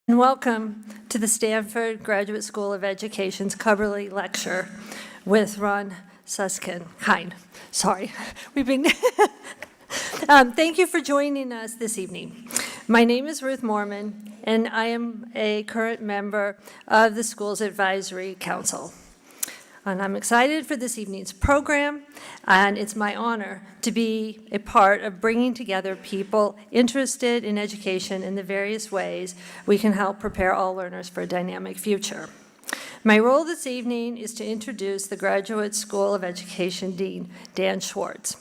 And welcome to the Stanford Graduate School of Education's Cubberley Lecture with Ron Suskind. We've been. Thank you for joining us this evening. My name is Ruth Mormon, and I am a current member of the school's advisory council. And I'm excited for this evening's program, and it's my honor to be a part of bringing together people interested in education in the various ways we can help prepare all learners for a dynamic future. My role this evening is to introduce the Graduate School of Education Dean, Dan Schwartz,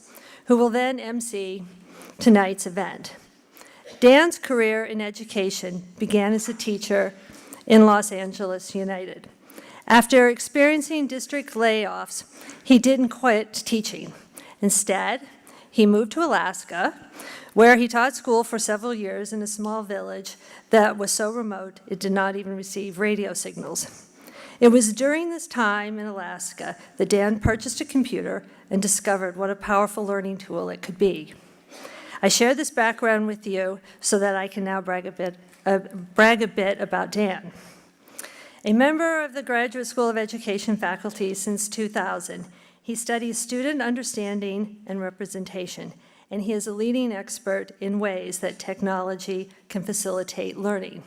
who will then MC tonight's event. Dan's career in education began as a teacher in Los Angeles United. After experiencing district layoffs, he didn't quit teaching. Instead, he moved to Alaska, where he taught school for several years in a small village that was so remote it did not even receive radio signals. It was during this time in Alaska that Dan purchased a computer and discovered what a powerful learning tool it could be. I share this background with you so that I can now brag a bit about Dan. A member of the Graduate School of Education faculty since 2000, he studies student understanding and representation, and he is a leading expert in ways that technology can facilitate learning.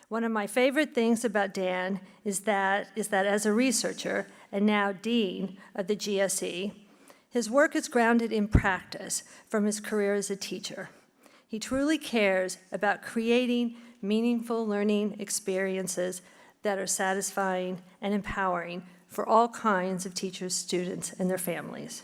One of my favorite things about Dan is that as a researcher and now dean of the GSE, his work is grounded in practice from his career as a teacher. He truly cares about creating meaningful learning experiences that are satisfying and empowering for all kinds of teachers, students, and their families.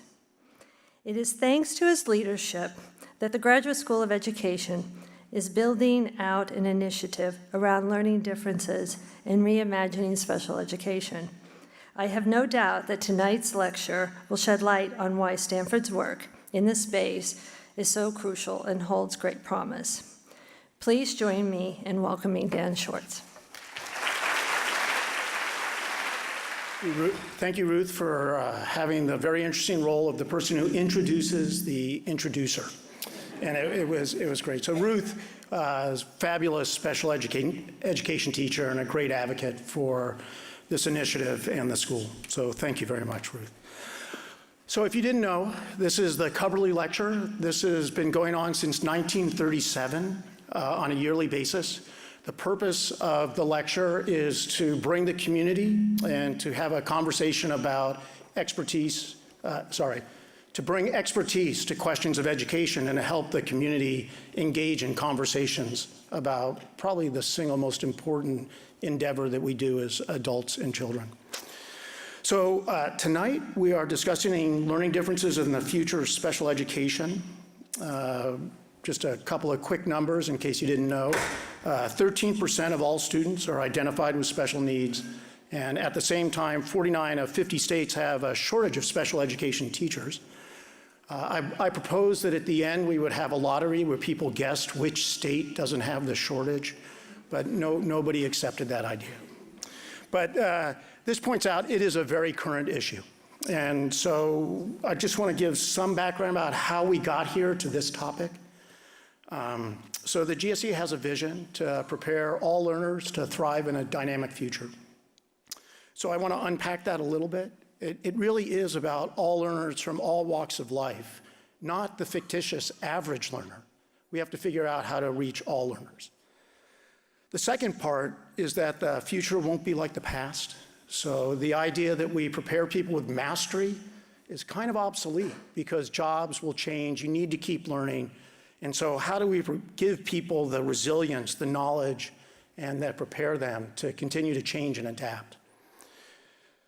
It is thanks to his leadership that the Graduate School of Education is building out an initiative around learning differences and reimagining special education. I have no doubt that tonight's lecture will shed light on why Stanford's work in this space is so crucial and holds great promise. Please join me in welcoming Dan Schwartz. Thank you, Ruth, for having the very interesting role of the person who introduces the introducer. And it was great. So Ruth is a fabulous special education teacher and a great advocate for this initiative and the school. So thank you very much, Ruth. So if you didn't know, this is the Cubberley Lecture. This has been going on since 1937 on a yearly basis. The purpose of the lecture is to bring the community and to have a conversation about to bring expertise to questions of education and to help the community engage in conversations about probably the single most important endeavor that we do as adults and children. So tonight we are discussing learning differences in the future of special education. Just a couple of quick numbers in case you didn't know. 13% of all students are identified with special needs, and at the same time, 49 of 50 states have a shortage of special education teachers. I propose that at the end we would have a lottery where people guessed which state doesn't have the shortage, but nobody accepted that idea. But this points out it is a very current issue. And so I just want to give some background about how we got here to this topic. So the GSE has a vision to prepare all learners to thrive in a dynamic future. So I want to unpack that a little bit. It really is about all learners from all walks of life, not the fictitious average learner. We have to figure out how to reach all learners. The second part is that the future won't be like the past. So the idea that we prepare people with mastery is kind of obsolete because jobs will change. You need to keep learning. And so how do we give people the resilience, the knowledge, and that prepare them to continue to change and adapt?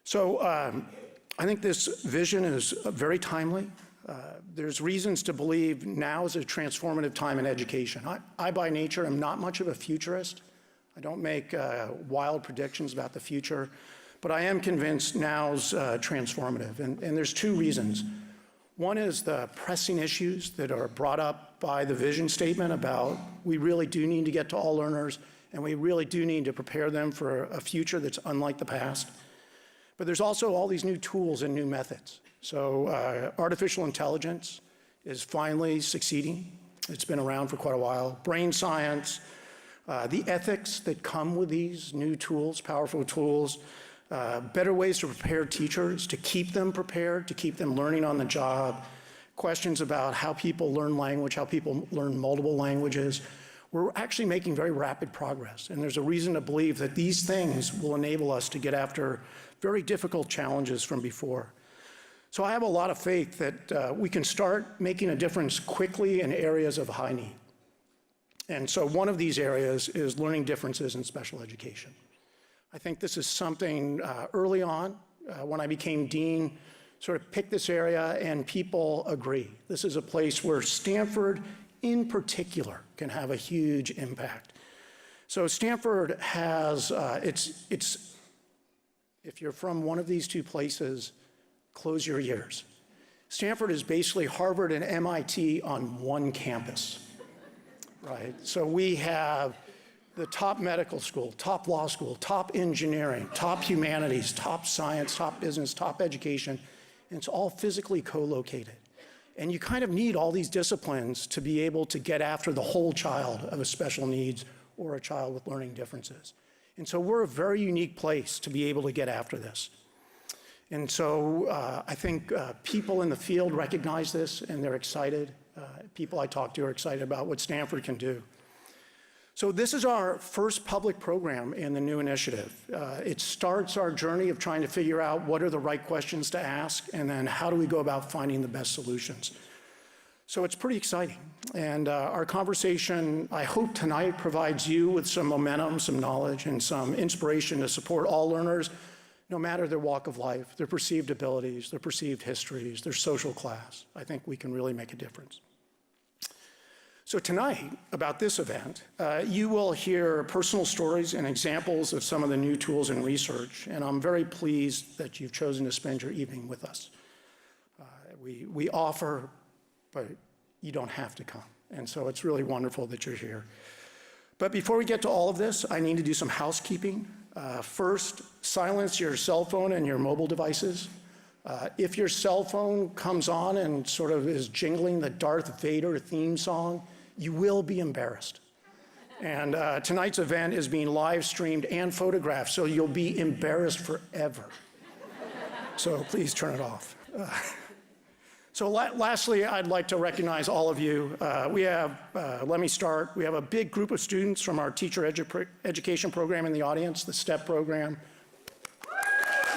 So I think this vision is very timely. There's reasons to believe now is a transformative time in education. I by nature am not much of a futurist. I don't make wild predictions about the future, but I am convinced now's transformative. And there's two reasons. One is the pressing issues that are brought up by the vision statement about we really do need to get to all learners and we really do need to prepare them for a future that's unlike the past. But there's also all these new tools and new methods. So artificial intelligence is finally succeeding. It's been around for quite a while. Brain science, the ethics that come with these new tools, powerful tools, better ways to prepare teachers, to keep them prepared, to keep them learning on the job, questions about how people learn language, how people learn multiple languages. We're actually making very rapid progress, and there's a reason to believe that these things will enable us to get after very difficult challenges from before. So I have a lot of faith that we can start making a difference quickly in areas of high need. And so one of these areas is learning differences in special education. I think this is something early on, when I became dean, sort of picked this area and people agree. This is a place where Stanford in particular can have a huge impact. So Stanford has, if you're from one of these two places, close your ears. Stanford is basically Harvard and MIT on one campus, right? So we have the top medical school, top law school, top engineering, top humanities, top science, top business, top education, and it's all physically co-located. And you kind of need all these disciplines to be able to get after the whole child of a special needs or a child with learning differences. And so we're a very unique place to be able to get after this. And so I think people in the field recognize this and they're excited. People I talk to are excited about what Stanford can do. So this is our first public program in the new initiative. It starts our journey of trying to figure out what are the right questions to ask, and then how do we go about finding the best solutions. So it's pretty exciting. And our conversation, I hope tonight, provides you with some momentum, some knowledge, and some inspiration to support all learners, no matter their walk of life, their perceived abilities, their perceived histories, their social class. I think we can really make a difference. So tonight, about this event, you will hear personal stories and examples of some of the new tools and research, and I'm very pleased that you've chosen to spend your evening with us. We offer, but you don't have to come, and so it's really wonderful that you're here. But before we get to all of this, I need to do some housekeeping. First, silence your cell phone and your mobile devices. If your cell phone comes on and sort of is jingling the Darth Vader theme song, you will be embarrassed. And tonight's event is being live streamed and photographed, so you'll be embarrassed forever. So please turn it off. So lastly, I'd like to recognize all of you. We have, let me start, we have a big group of students from our teacher education program in the audience, the STEP program.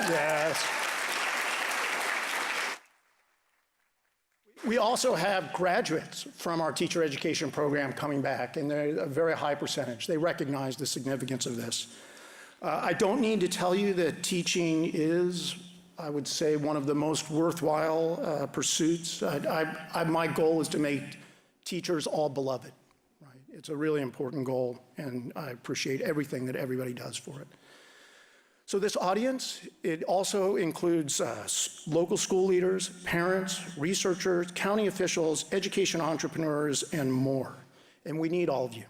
Yes. We also have graduates from our teacher education program coming back, and they're a very high percentage. They recognize the significance of this. I don't need to tell you that teaching is, I would say, one of the most worthwhile pursuits. My goal is to make teachers all beloved, right? It's a really important goal, and I appreciate everything that everybody does for it. So this audience, it also includes local school leaders, parents, researchers, county officials, education entrepreneurs, and more. And we need all of you.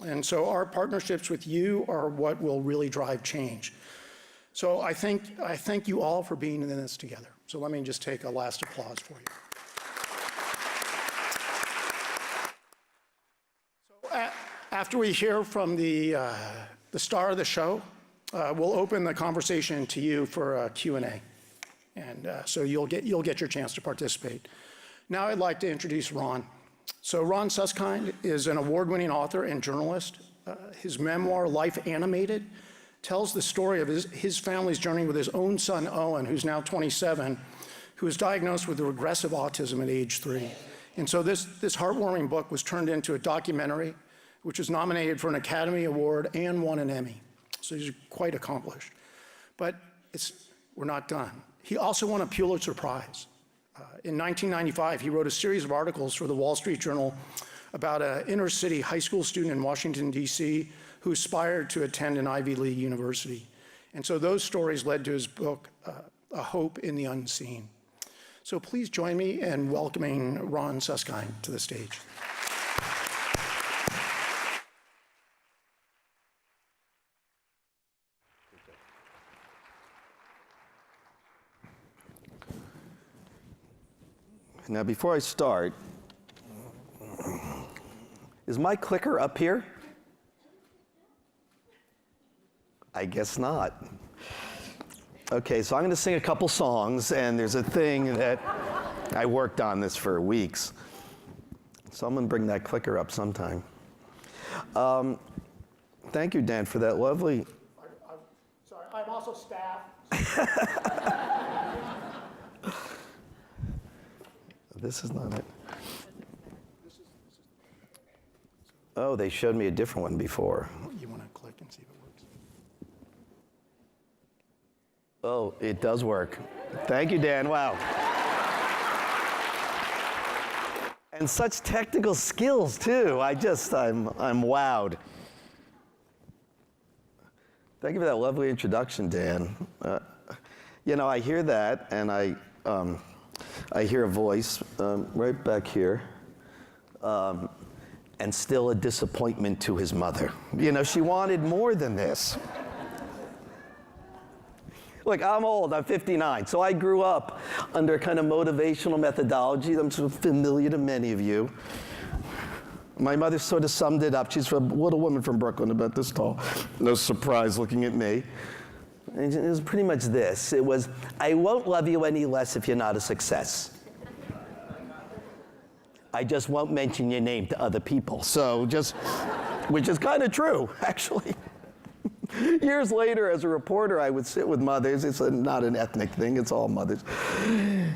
And so our partnerships with you are what will really drive change. So I thank you all for being in this together. So let me just take a last applause for you. So after we hear from the star of the show, we'll open the conversation to you for a Q&A. And so you'll get your chance to participate. Now I'd like to introduce Ron. So Ron Suskind is an award-winning author and journalist. His memoir, Life Animated, tells the story of his family's journey with his own son, Owen, who's now 27, who was diagnosed with regressive autism at age 3. And so this heartwarming book was turned into a documentary, which was nominated for an Academy Award and won an Emmy. So he's quite accomplished. But we're not done. He also won a Pulitzer Prize. In 1995, he wrote a series of articles for the Wall Street Journal about an inner-city high school student in Washington, D.C., who aspired to attend an Ivy League university. And so those stories led to his book, A Hope in the Unseen. So please join me in welcoming Ron Suskind to the stage. Now, before I start, is my clicker up here? I guess not. Okay, so I'm going to sing a couple songs, and there's a thing that I worked on this for weeks. So I'm going to bring that clicker up sometime. Thank you, Dan, for that lovely... Sorry, I'm also staff. This is not it. Oh, they showed me a different one before. You want to click and see if it works? Oh, it does work. Thank you, Dan. Wow. And such technical skills, too. I'm wowed. Thank you for that lovely introduction, Dan. You know, I hear that, and I hear a voice right back here, and still a disappointment to his mother. You know, she wanted more than this. Look, I'm old, I'm 59, so I grew up under a kind of motivational methodology that's sort of familiar to many of you. My mother sort of summed it up. She's a little woman from Brooklyn, about this tall. No surprise looking at me. And it was pretty much this. It was, I won't love you any less if you're not a success. I just won't mention your name to other people. So just, which is kind of true, actually. Years later, as a reporter, I would sit with mothers. It's not an ethnic thing, it's all mothers.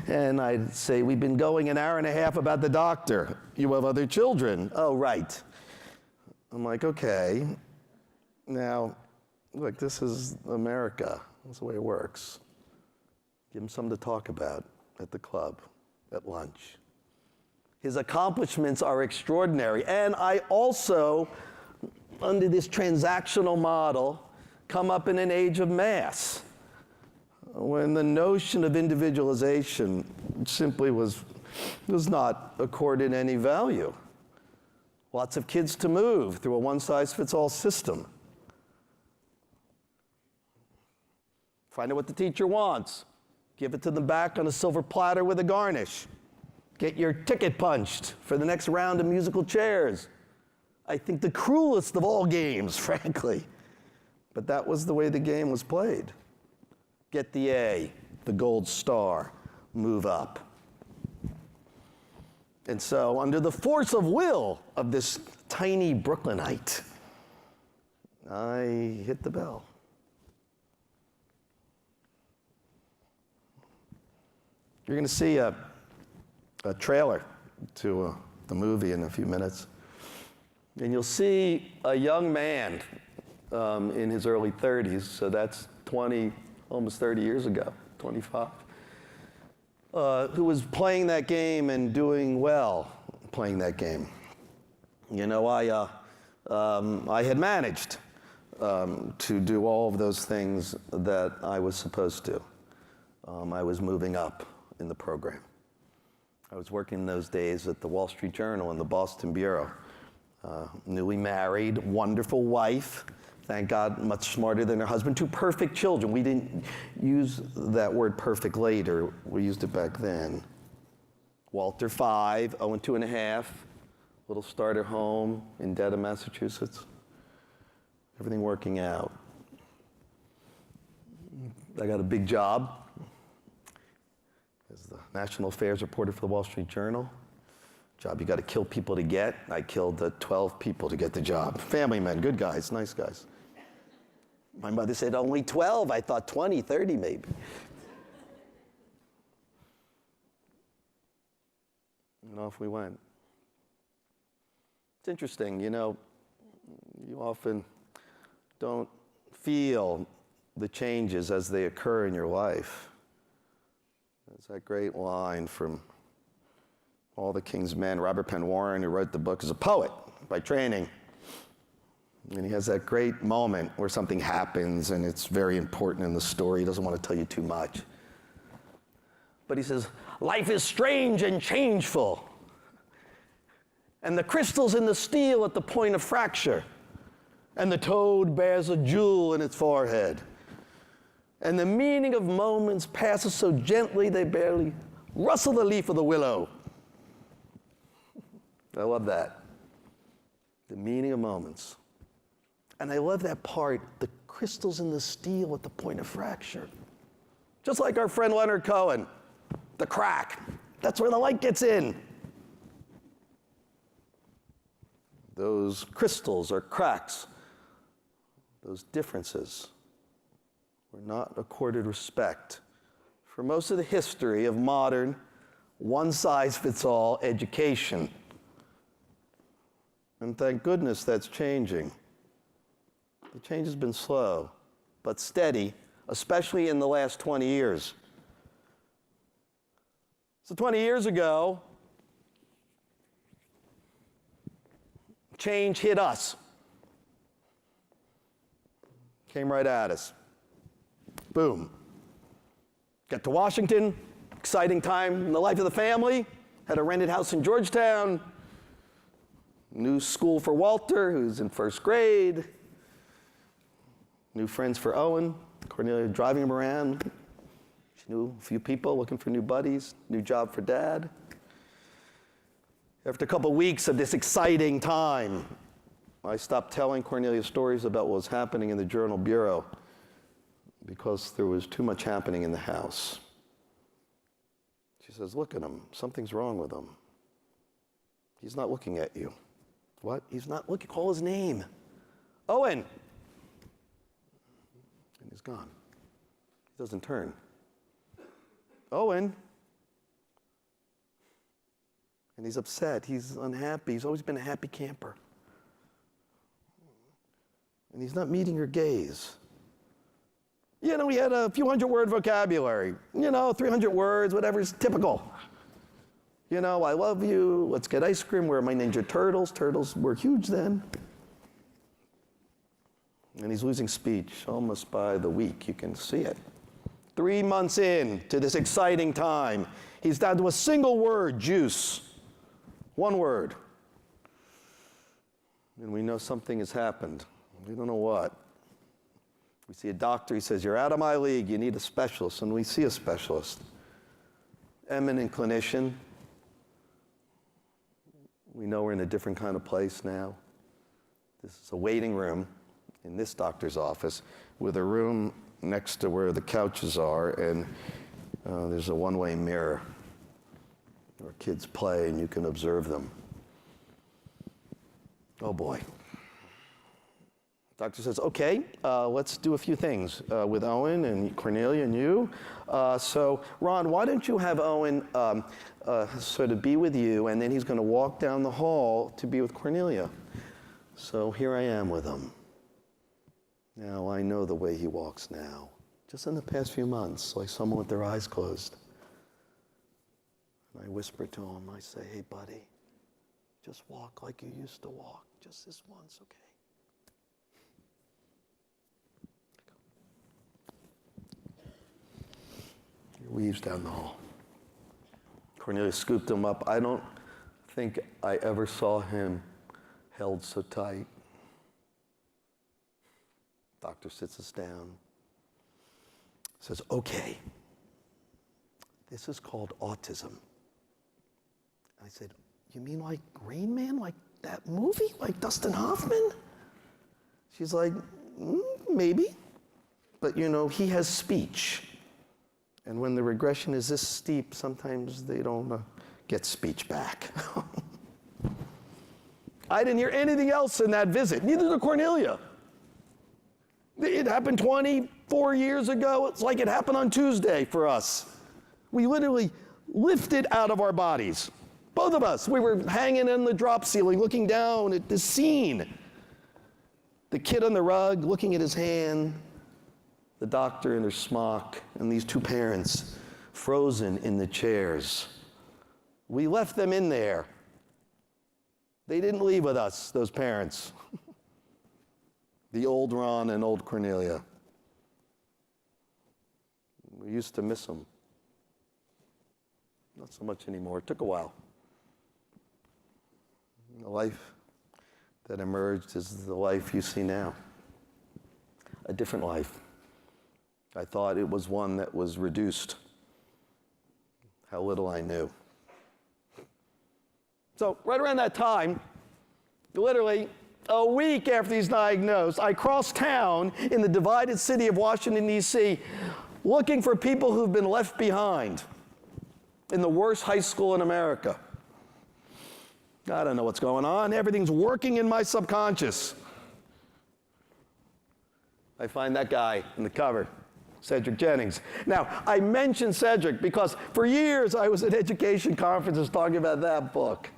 And I'd say, we've been going an hour and a half about the doctor. You have other children. Oh, right. I'm like, okay. Now, look, this is America. That's the way it works. Give him something to talk about at the club, at lunch. His accomplishments are extraordinary. And I also, under this transactional model, come up in an age of mass, when the notion of individualization simply was not accorded any value. Lots of kids to move through a one-size-fits-all system. Find out what the teacher wants. Give it to them back on a silver platter with a garnish. Get your ticket punched for the next round of musical chairs. I think the cruelest of all games, frankly. But that was the way the game was played. Get the A, the gold star, move up. And so, under the force of will of this tiny Brooklynite, I hit the bell. You're going to see a trailer to the movie in a few minutes. And you'll see a young man in his early 30s, so that's 20, almost 30 years ago, 25, who was playing that game and doing well playing that game. You know, I had managed to do all of those things that I was supposed to. I was moving up in the program. I was working in those days at the Wall Street Journal and the Boston Bureau. Newly married, wonderful wife, thank God, much smarter than her husband, 2 perfect children. We didn't use that word perfect later, we used it back then. Walter 5, Owen 2.5, little starter home in Dedham, Massachusetts. Everything working out. I got a big job as the national affairs reporter for the Wall Street Journal. Job you got to kill people to get. I killed 12 people to get the job. Family men, good guys, nice guys. My mother said only 12. I thought 20, 30 maybe. And off we went. It's interesting, you know, you often don't feel the changes as they occur in your life. There's that great line from All the King's Men. Robert Penn Warren, who wrote the book, is a poet by training. And he has that great moment where something happens and it's very important in the story. He doesn't want to tell you too much. But he says, life is strange and changeful. And the crystal's in the steel at the point of fracture. And the toad bears a jewel in its forehead. And the meaning of moments passes so gently they barely rustle the leaf of the willow. I love that. The meaning of moments. And I love that part, the crystals in the steel at the point of fracture. Just like our friend Leonard Cohen, the crack. That's where the light gets in. Those crystals or cracks, those differences, were not accorded respect for most of the history of modern, one-size-fits-all education. And thank goodness that's changing. The change has been slow, but steady, especially in the last 20 years. So 20 years ago, change hit us. Came right at us. Boom. Got to Washington, exciting time in the life of the family. Had a rented house in Georgetown. New school for Walter, who's in first grade. New friends for Owen. Cornelia driving him around. She knew a few people looking for new buddies. New job for Dad. After a couple weeks of this exciting time, I stopped telling Cornelia stories about what was happening in the Journal Bureau because there was too much happening in the house. She says, look at him. Something's wrong with him. He's not looking at you. What? He's not looking. Call his name. Owen. And he's gone. He doesn't turn. Owen. And he's upset. He's unhappy. He's always been a happy camper. And he's not meeting your gaze. You know, he had a few hundred-word vocabulary. 300 words, whatever's typical. I love you. Let's get ice cream. Where are my Ninja Turtles? Turtles were huge then. And he's losing speech almost by the week. You can see it. 3 months in to this exciting time, he's down to a single word, juice. One word. And we know something has happened. We don't know what. We see a doctor, he says, you're out of my league, you need a specialist. And we see a specialist. Eminent clinician. We know we're in a different kind of place now. This is a waiting room in this doctor's office with a room next to where the couches are, and there's a one-way mirror where kids play and you can observe them. Oh boy. Doctor says, okay, let's do a few things with Owen and Cornelia and you. So Ron, why don't you have Owen sort of be with you, and then he's going to walk down the hall to be with Cornelia. So here I am with him. Now I know the way he walks now. Just in the past few months, like someone with their eyes closed. And I whisper to him, I say, hey buddy, just walk like you used to walk. Just this once, okay? He weaves down the hall. Cornelia scooped him up. I don't think I ever saw him held so tight. Doctor sits us down, says, okay, this is called autism. I said, you mean like Rain Man, like that movie, like Dustin Hoffman? She's like, maybe, but he has speech. And when the regression is this steep, sometimes they don't get speech back. I didn't hear anything else in that visit, neither did Cornelia. It happened 24 years ago. It's like it happened on Tuesday for us. We literally lifted out of our bodies. Both of us. We were hanging in the drop ceiling, looking down at this scene. The kid on the rug, looking at his hand. The doctor in their smock, and these two parents frozen in the chairs. We left them in there. They didn't leave with us, those parents. The old Ron and old Cornelia. We used to miss them. Not so much anymore. It took a while. The life that emerged is the life you see now. A different life. I thought it was one that was reduced. How little I knew. So right around that time, literally A week after he's diagnosed, I cross town in the divided city of Washington, D.C., looking for people who've been left behind in the worst high school in America. I don't know what's going on. Everything's working in my subconscious. I find that guy in the cover, Cedric Jennings. Now, I mention Cedric because for years I was at education conferences talking about that book.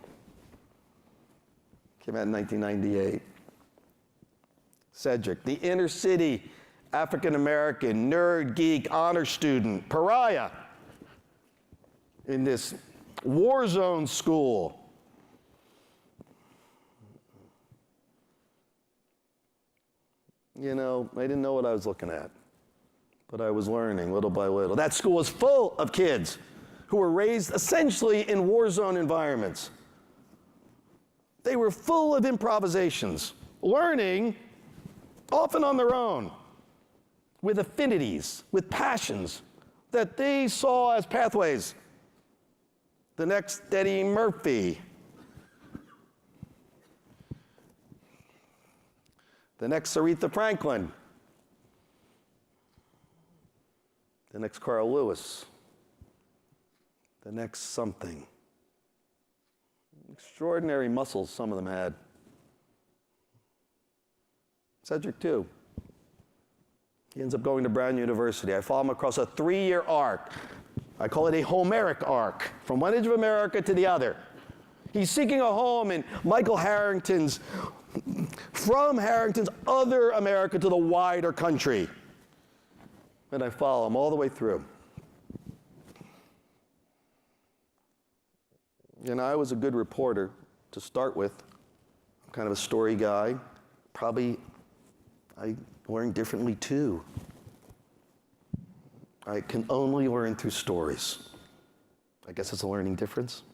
Came out in 1998. Cedric, the inner city, African-American, nerd, geek, honor student, pariah in this war zone school. You know, I didn't know what I was looking at, but I was learning little by little. That school was full of kids who were raised essentially in war zone environments. They were full of improvisations, learning often on their own, with affinities, with passions that they saw as pathways. The next Eddie Murphy, the next Aretha Franklin, the next Carl Lewis, the next something. Extraordinary muscles some of them had. Cedric too. He ends up going to Brown University. I follow him across a 3-year arc. I call it a Homeric arc, from one edge of America to the other. He's seeking a home in Michael Harrington's, from Harrington's other America to the wider country. And I follow him all the way through. And I was a good reporter to start with. I'm kind of a story guy. Probably I learn differently too. I can only learn through stories. I guess it's a learning difference.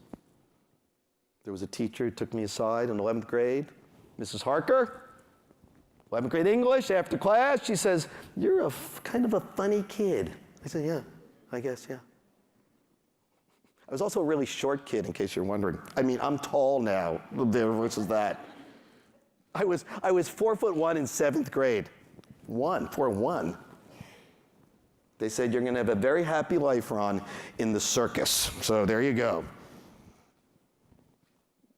There was a teacher who took me aside in 11th grade, Mrs. Harker, 11th grade English. After class, she says, "You're kind of a funny kid." I said, "Yeah, I guess, yeah." I was also a really short kid, in case you're wondering. I mean, I'm tall now versus that. I was 4'1" in 7th grade. 4'1". They said, "You're going to have a very happy life, Ron, in the circus." So there you go.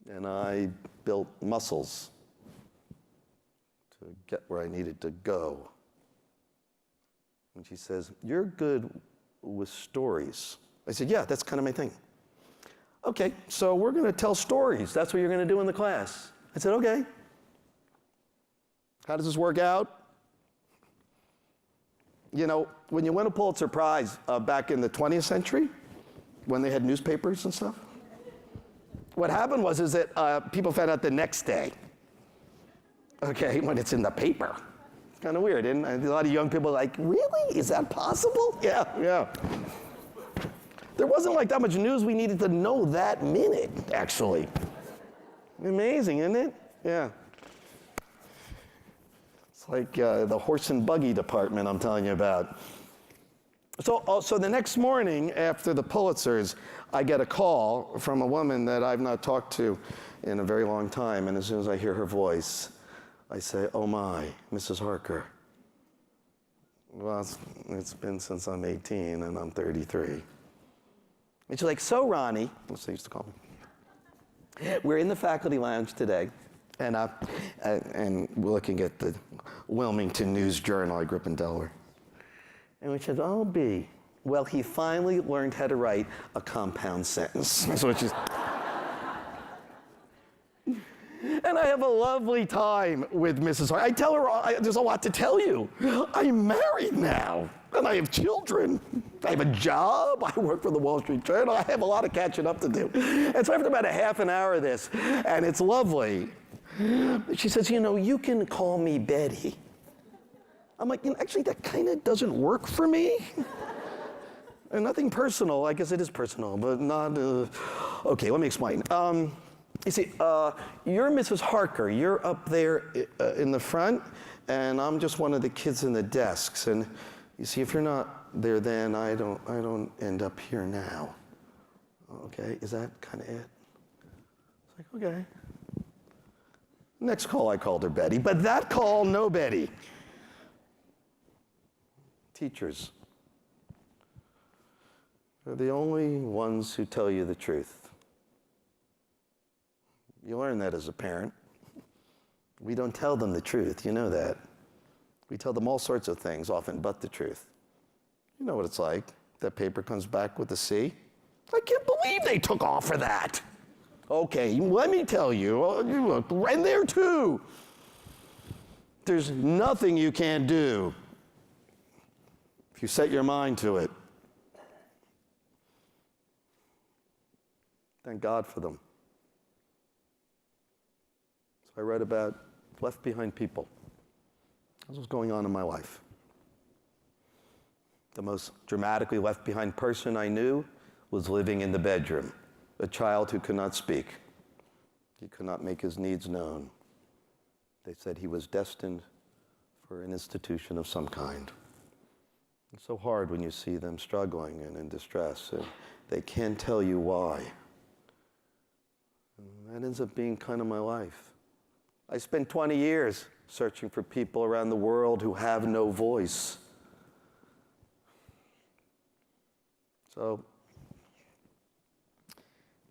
And I built muscles to get where I needed to go. And she says, "You're good with stories." I said, "Yeah, that's kind of my thing." "Okay, so we're going to tell stories. That's what you're going to do in the class." I said, "Okay." How does this work out? You know, when you win a Pulitzer Prize back in the 20th century, when they had newspapers and stuff, what happened was that people found out the next day, okay, when it's in the paper. It's kind of weird, and a lot of young people are like, "Really? Is that possible?" Yeah. There wasn't like that much news we needed to know that minute, actually. Amazing, isn't it? Yeah. It's like the horse and buggy department I'm telling you about. So the next morning after the Pulitzers, I get a call from a woman that I've not talked to in a very long time, and as soon as I hear her voice, I say, "Oh my, Mrs. Harker." "Well, it's been since I'm 18 and I'm 33. And she's like, "So, Ronnie," that's what they used to call me, "we're in the faculty lounge today, and we're looking at the Wilmington News Journal." I grew up in Delaware. And we said, "Oh, B, well, he finally learned how to write a compound sentence." That's what she's. And I have a lovely time with Mrs. Harker. I tell her, "There's a lot to tell you. I'm married now, and I have children. I have a job. I work for the Wall Street Journal. I have a lot of catching up to do." And so after about a half an hour of this, and it's lovely, she says, "You know, you can call me Betty." I'm like, actually, that kind of doesn't work for me. And nothing personal. I guess it is personal, but not. Okay, let me explain. You see, you're Mrs. Harker. You're up there in the front, and I'm just one of the kids in the desks. And you see, if you're not there, then I don't end up here now. Okay, is that kind of it? It's like, okay. Next call, I called her Betty, but that call, no Betty. Teachers are the only ones who tell you the truth. You learn that as a parent. We don't tell them the truth, you know that. We tell them all sorts of things, often but the truth. You know what it's like. That paper comes back with a C. I can't believe they took off for that. Okay, let me tell you, and there too. There's nothing you can't do if you set your mind to it. Thank God for them. So I read about left behind people. That's what's going on in my life. The most dramatically left behind person I knew was living in the bedroom, a child who could not speak. He could not make his needs known. They said he was destined for an institution of some kind. It's so hard when you see them struggling and in distress, and they can't tell you why. And that ends up being kind of my life. I spent 20 years searching for people around the world who have no voice. So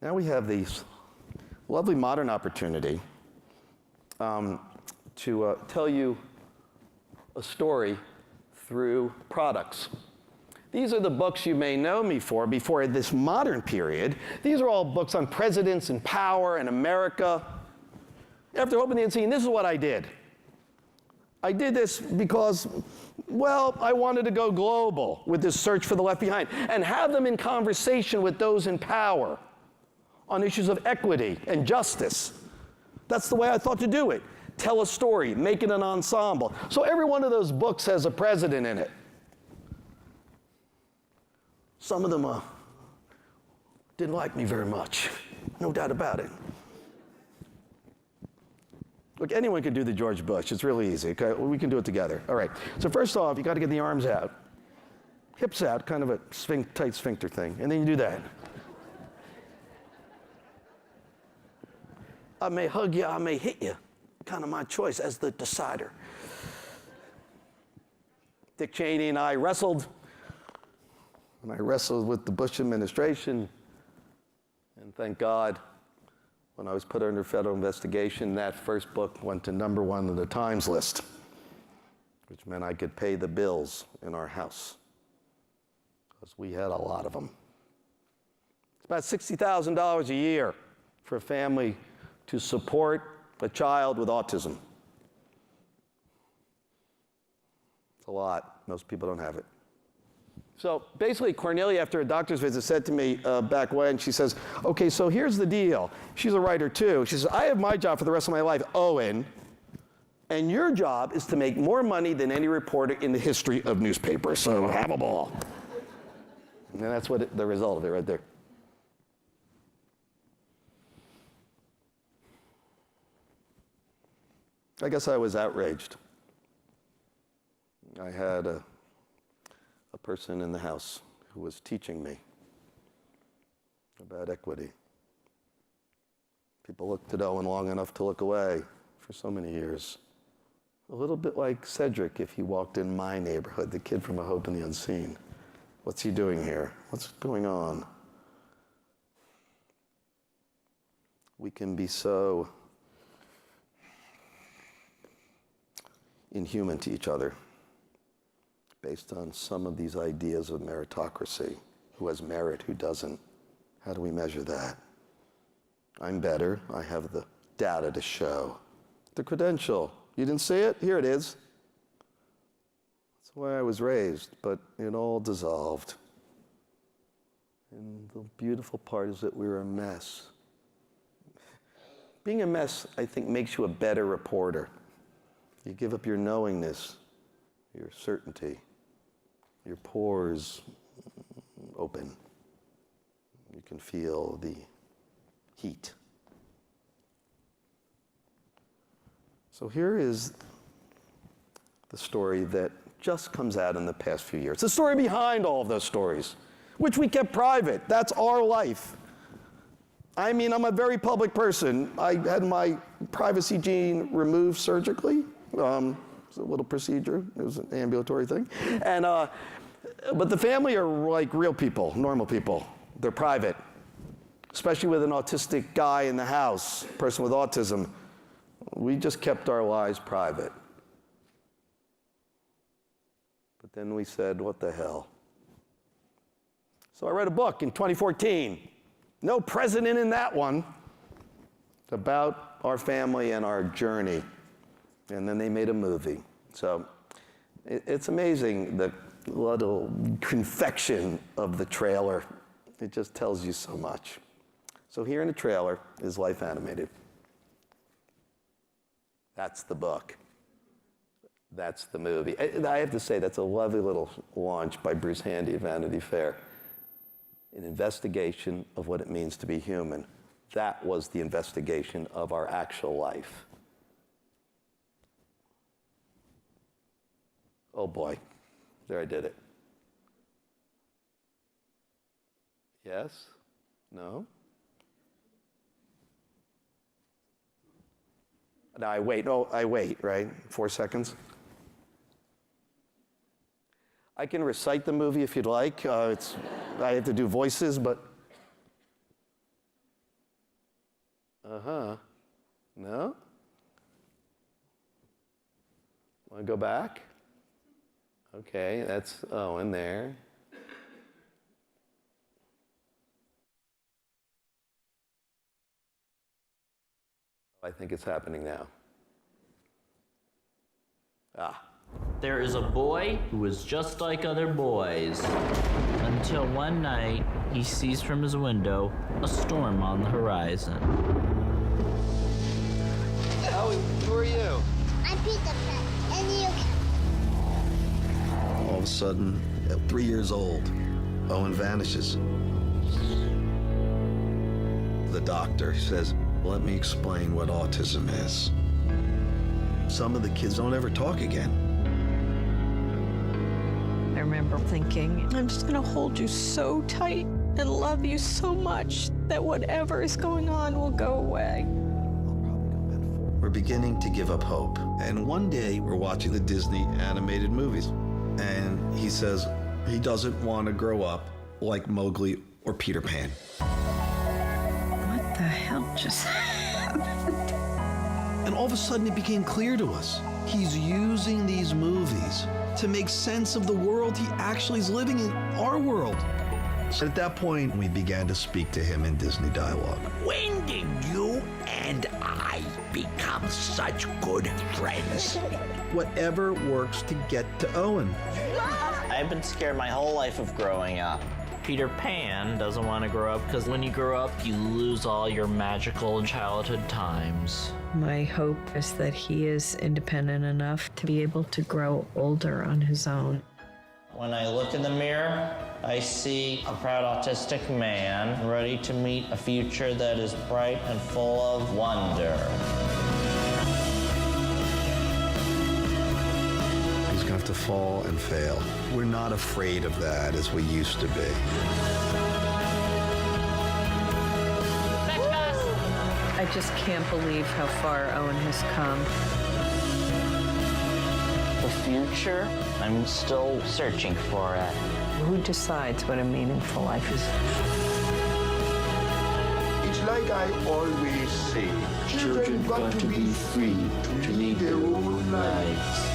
now we have this lovely modern opportunity to tell you a story through products. These are the books you may know me for before this modern period. These are all books on presidents and power and America. After opening the scene, this is what I did. I did this because, well, I wanted to go global with this search for the left behind and have them in conversation with those in power on issues of equity and justice. That's the way I thought to do it. Tell a story, make it an ensemble. So every one of those books has a president in it. Some of them didn't like me very much, no doubt about it. Look, anyone can do the George Bush. It's really easy. Okay? We can do it together. All right. So first off, you got to get the arms out, hips out, kind of a tight sphincter thing, and then you do that. I may hug you, I may hit you. Kind of my choice as the decider. Dick Cheney and I wrestled, and I wrestled with the Bush administration, and thank God, when I was put under federal investigation, that first book went to #1 on the Times list, which meant I could pay the bills in our house, because we had a lot of them. It's about $60,000 a year for a family to support a child with autism. It's a lot. Most people don't have it. So basically, Cornelia, after a doctor's visit, said to me back when, she says, okay, so here's the deal. She's a writer too. She says, I have my job for the rest of my life, Owen, and your job is to make more money than any reporter in the history of newspapers. So have a ball. And that's what the result of it right there. I guess I was outraged. I had a person in the house who was teaching me about equity. People looked at Owen long enough to look away for so many years. A little bit like Cedric if he walked in my neighborhood, the kid from A Hope in the Unseen. What's he doing here? What's going on? We can be so inhuman to each other based on some of these ideas of meritocracy. Who has merit, who doesn't? How do we measure that? I'm better. I have the data to show. The credential. You didn't see it? Here it is. That's the way I was raised, but it all dissolved. And the beautiful part is that we're a mess. Being a mess, I think, makes you a better reporter. You give up your knowingness, your certainty, your pores open. You can feel the heat. So here is the story that just comes out in the past few years. The story behind all of those stories, which we kept private. That's our life. I mean, I'm a very public person. I had my privacy gene removed surgically. It was a little procedure. It was an ambulatory thing. And, but the family are like real people, normal people. They're private, especially with an autistic guy in the house, person with autism. We just kept our lives private. But then we said, what the hell? So I read a book in 2014. No president in that one. It's about our family and our journey. And then they made a movie. So it's amazing the little confection of the trailer. It just tells you so much. So here in the trailer is Life Animated. That's the book. That's the movie. I have to say, that's a lovely little launch by Bruce Handy of Vanity Fair. An investigation of what it means to be human. That was the investigation of our actual life. Oh boy, there I did it. Yes? No? Now I wait, right? 4 seconds. I can recite the movie if you'd like. I have to do voices, but. No? Want to go back? Okay, that's Owen there. I think it's happening now. There is a boy who is just like other boys, until one night he sees from his window a storm on the horizon. Owen, who are you? I'm Peter Pan, and you can. All of a sudden, at 3 years old, Owen vanishes. The doctor says, let me explain what autism is. Some of the kids don't ever talk again. I remember thinking, I'm just gonna hold you so tight and love you so much that whatever is going on will go away. We're beginning to give up hope. And one day, we're watching the Disney animated movies. And he says he doesn't want to grow up like Mowgli or Peter Pan. What the hell just happened? And all of a sudden, it became clear to us. He's using these movies to make sense of the world he actually is living in, our world. So at that point, we began to speak to him in Disney dialogue. When did you and I become such good friends? Whatever works to get to Owen. I've been scared my whole life of growing up. Peter Pan doesn't want to grow up because when you grow up, you lose all your magical childhood times. My hope is that he is independent enough to be able to grow older on his own. When I look in the mirror, I see a proud autistic man ready to meet a future that is bright and full of wonder. He's going to have to fall and fail. We're not afraid of that as we used to be. I just can't believe how far Owen has come. The future, I'm still searching for it. Who decides what a meaningful life is? It's like I always say, children got to be free to live their own lives.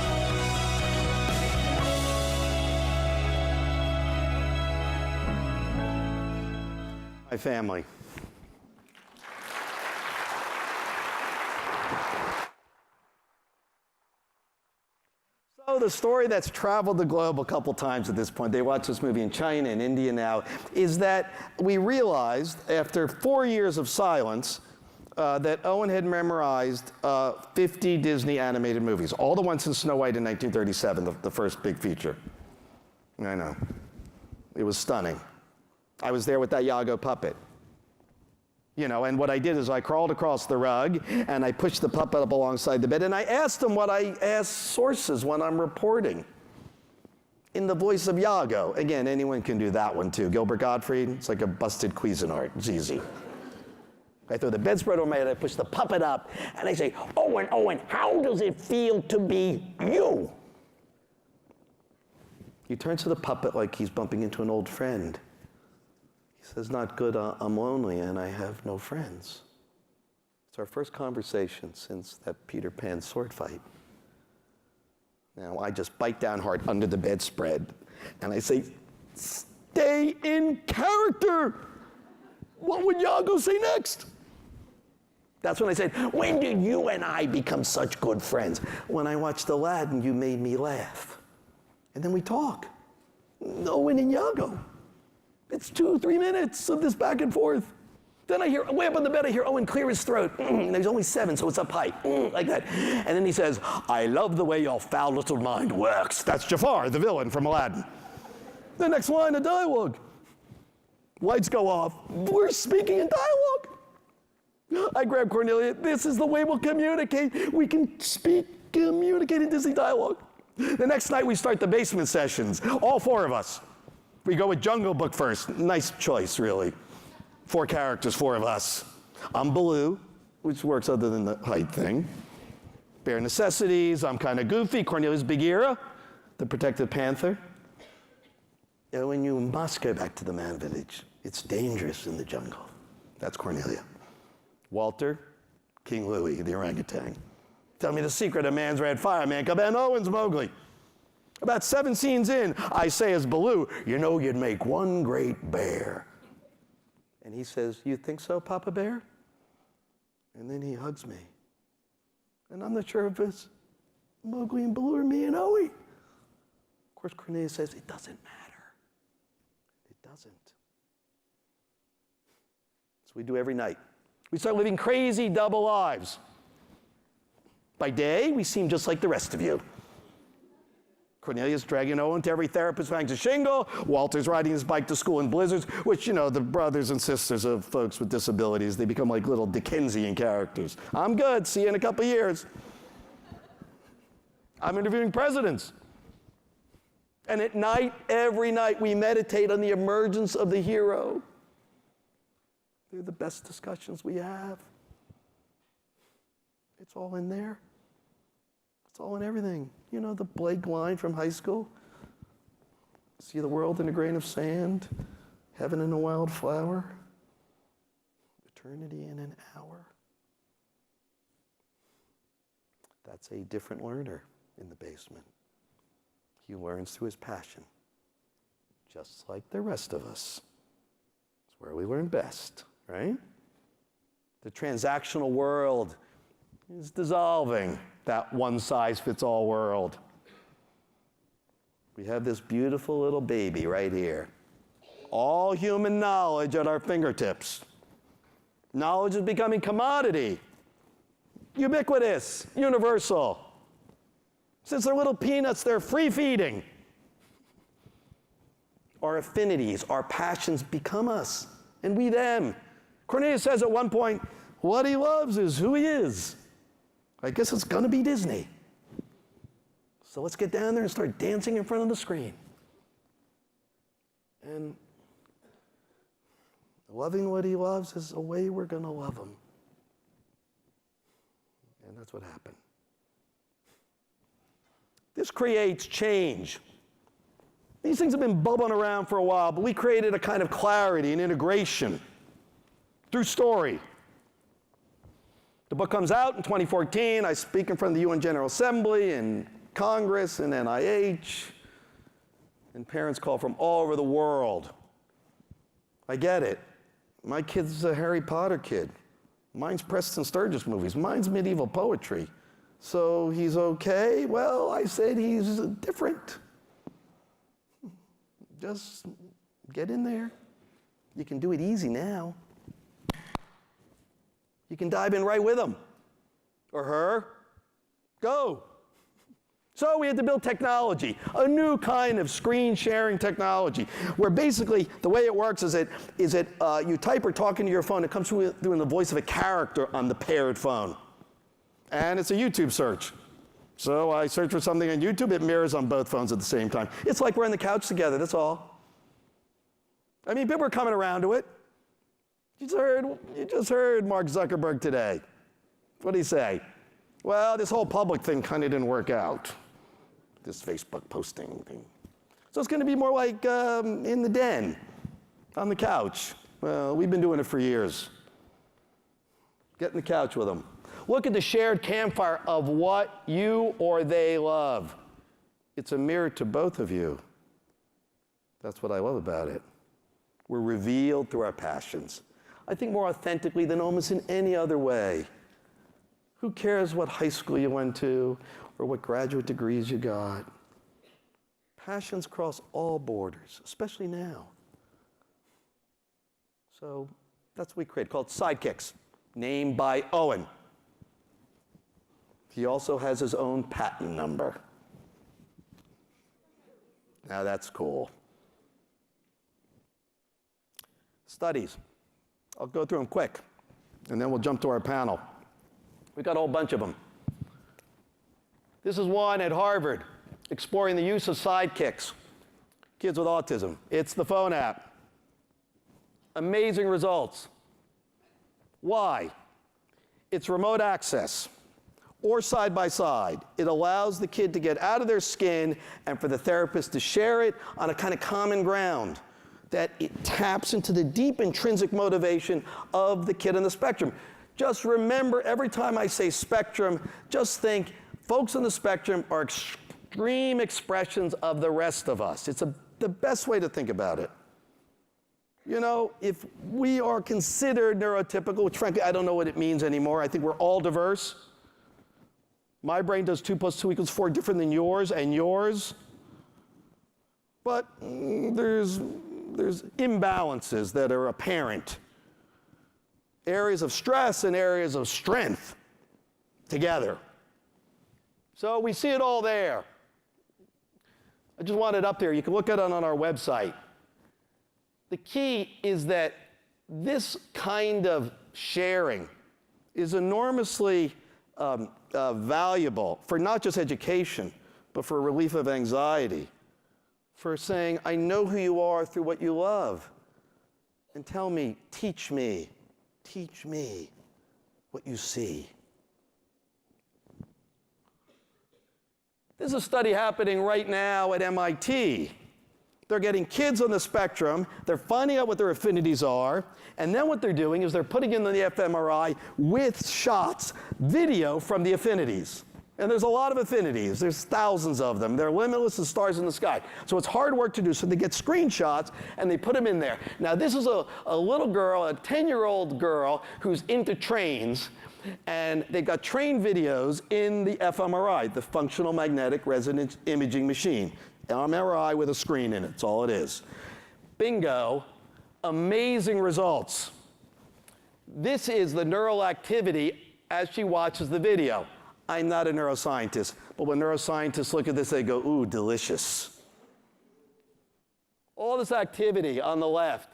My family. So the story that's traveled the globe a couple times at this point, they watch this movie in China and India now, is that we realized after 4 years of silence that Owen had memorized 50 Disney animated movies, all the ones since Snow White in 1937, the first big feature. I know. It was stunning. I was there with that Yago puppet. You know, and what I did is I crawled across the rug and I pushed the puppet up alongside the bed and I asked him what I ask sources when I'm reporting. In the voice of Yago. Again, anyone can do that one too. Gilbert Gottfried, it's like a busted Cuisinart. It's easy. I throw the bedspread over my head, I push the puppet up, and I say, Owen, Owen, how does it feel to be you? He turns to the puppet like he's bumping into an old friend. He says, not good, I'm lonely and I have no friends. It's our first conversation since that Peter Pan sword fight. Now I just bite down hard under the bedspread and I say, stay in character. What would Iago say next? That's when I said, when did you and I become such good friends? When I watched Aladdin, you made me laugh. And then we talk. Owen and Iago. It's 2-3 minutes of this back and forth. Then I hear, way up on the bed, I hear Owen clear his throat. And he's only 7, so it's up high, like that. And then he says, I love the way your foul little mind works. That's Jafar, the villain from Aladdin. The next line of dialogue. Lights go off. We're speaking in dialogue. I grab Cornelia. This is the way we'll communicate. We can communicate in Disney dialogue. The next night we start the basement sessions, all 4 of us. We go with Jungle Book first. Nice choice, really. 4 characters, 4 of us. I'm Baloo, which works other than the height thing. Bare Necessities, I'm kind of goofy. Cornelia's Bagheera, the protected panther. When you must go back to the man village. It's dangerous in the jungle. That's Cornelia. Walter, King Louie, the orangutan. Tell me the secret of man's red fire, man. Cub and Owen's Mowgli. About 7 scenes in, I say as Baloo, you know you'd make one great bear. And he says, you think so, Papa Bear? And then he hugs me. And I'm not sure if it's Mowgli and Baloo or me and Owie. Of course, Cornelia says, it doesn't matter. It doesn't. So we do every night. We start living crazy double lives. By day, we seem just like the rest of you. Cornelia's dragging Owen to every therapist who hangs a shingle. Walter's riding his bike to school in blizzards, which, you know, the brothers and sisters of folks with disabilities, they become like little Dickensian characters. I'm good. See you in a couple of years. I'm interviewing presidents. And at night, every night, we meditate on the emergence of the hero. They're the best discussions we have. It's all in there. It's all in everything. You know the Blake line from high school? See the world in a grain of sand, heaven in a wildflower, eternity in an hour. That's a different learner in the basement. He learns through his passion, just like the rest of us. It's where we learn best, right? The transactional world is dissolving that one-size-fits-all world. We have this beautiful little baby right here. All human knowledge at our fingertips. Knowledge is becoming commodity, ubiquitous, universal. Since they're little peanuts, they're free-feeding. Our affinities, our passions become us, and we them. Cornelia says at one point, what he loves is who he is. I guess it's gonna be Disney. So let's get down there and start dancing in front of the screen. And loving what he loves is the way we're gonna love him. And that's what happened. This creates change. These things have been bubbling around for a while, but we created a kind of clarity and integration through story. The book comes out in 2014. I speak in front of the UN General Assembly and Congress and NIH, and parents call from all over the world. I get it. My kid's a Harry Potter kid. Mine's Preston Sturges movies. Mine's medieval poetry. So he's okay? Well, I said he's different. Just get in there. You can do it easy now. You can dive in right with him or her. Go. So we had to build technology, a new kind of screen sharing technology, where basically the way it works is that you type or talk into your phone, it comes through in the voice of a character on the paired phone. And it's a YouTube search. So I search for something on YouTube, it mirrors on both phones at the same time. It's like we're on the couch together, that's all. I mean, people are coming around to it. You just heard Mark Zuckerberg today. What did he say? Well, this whole public thing kind of didn't work out. This Facebook posting thing. So it's going to be more like in the den, on the couch. Well, we've been doing it for years. Get in the couch with them. Look at the shared campfire of what you or they love. It's a mirror to both of you. That's what I love about it. We're revealed through our passions. I think more authentically than almost in any other way. Who cares what high school you went to or what graduate degrees you got? Passions cross all borders, especially now. So that's what we created, called Sidekicks, named by Owen. He also has his own patent number. Now that's cool. Studies. I'll go through them quick, and then we'll jump to our panel. We've got a whole bunch of them. This is one at Harvard, exploring the use of Sidekicks, kids with autism. It's the phone app. Amazing results. Why? It's remote access, or side by side. It allows the kid to get out of their skin and for the therapist to share it on a kind of common ground, that it taps into the deep intrinsic motivation of the kid on the spectrum. Just remember, every time I say spectrum, just think folks on the spectrum are extreme expressions of the rest of us. It's the best way to think about it. You know, if we are considered neurotypical, which frankly I don't know what it means anymore, I think we're all diverse. My brain does 2 + 2 = 4 different than yours and yours. But there's imbalances that are apparent. Areas of stress and areas of strength together. So we see it all there. I just want it up there. You can look at it on our website. The key is that this kind of sharing is enormously valuable for not just education, but for relief of anxiety. For saying, I know who you are through what you love. And tell me, teach me what you see. There's a study happening right now at MIT. They're getting kids on the spectrum, they're finding out what their affinities are, and then what they're doing is they're putting in the fMRI with shots, video from the affinities. And there's a lot of affinities. There's thousands of them. They're limitless as stars in the sky. So it's hard work to do. So they get screenshots and they put them in there. Now this is a little girl, a 10-year-old girl who's into trains, and they've got train videos in the fMRI, the functional magnetic resonance imaging machine. MRI with a screen in it. That's all it is. Bingo. Amazing results. This is the neural activity as she watches the video. I'm not a neuroscientist, but when neuroscientists look at this, they go, ooh, delicious. All this activity on the left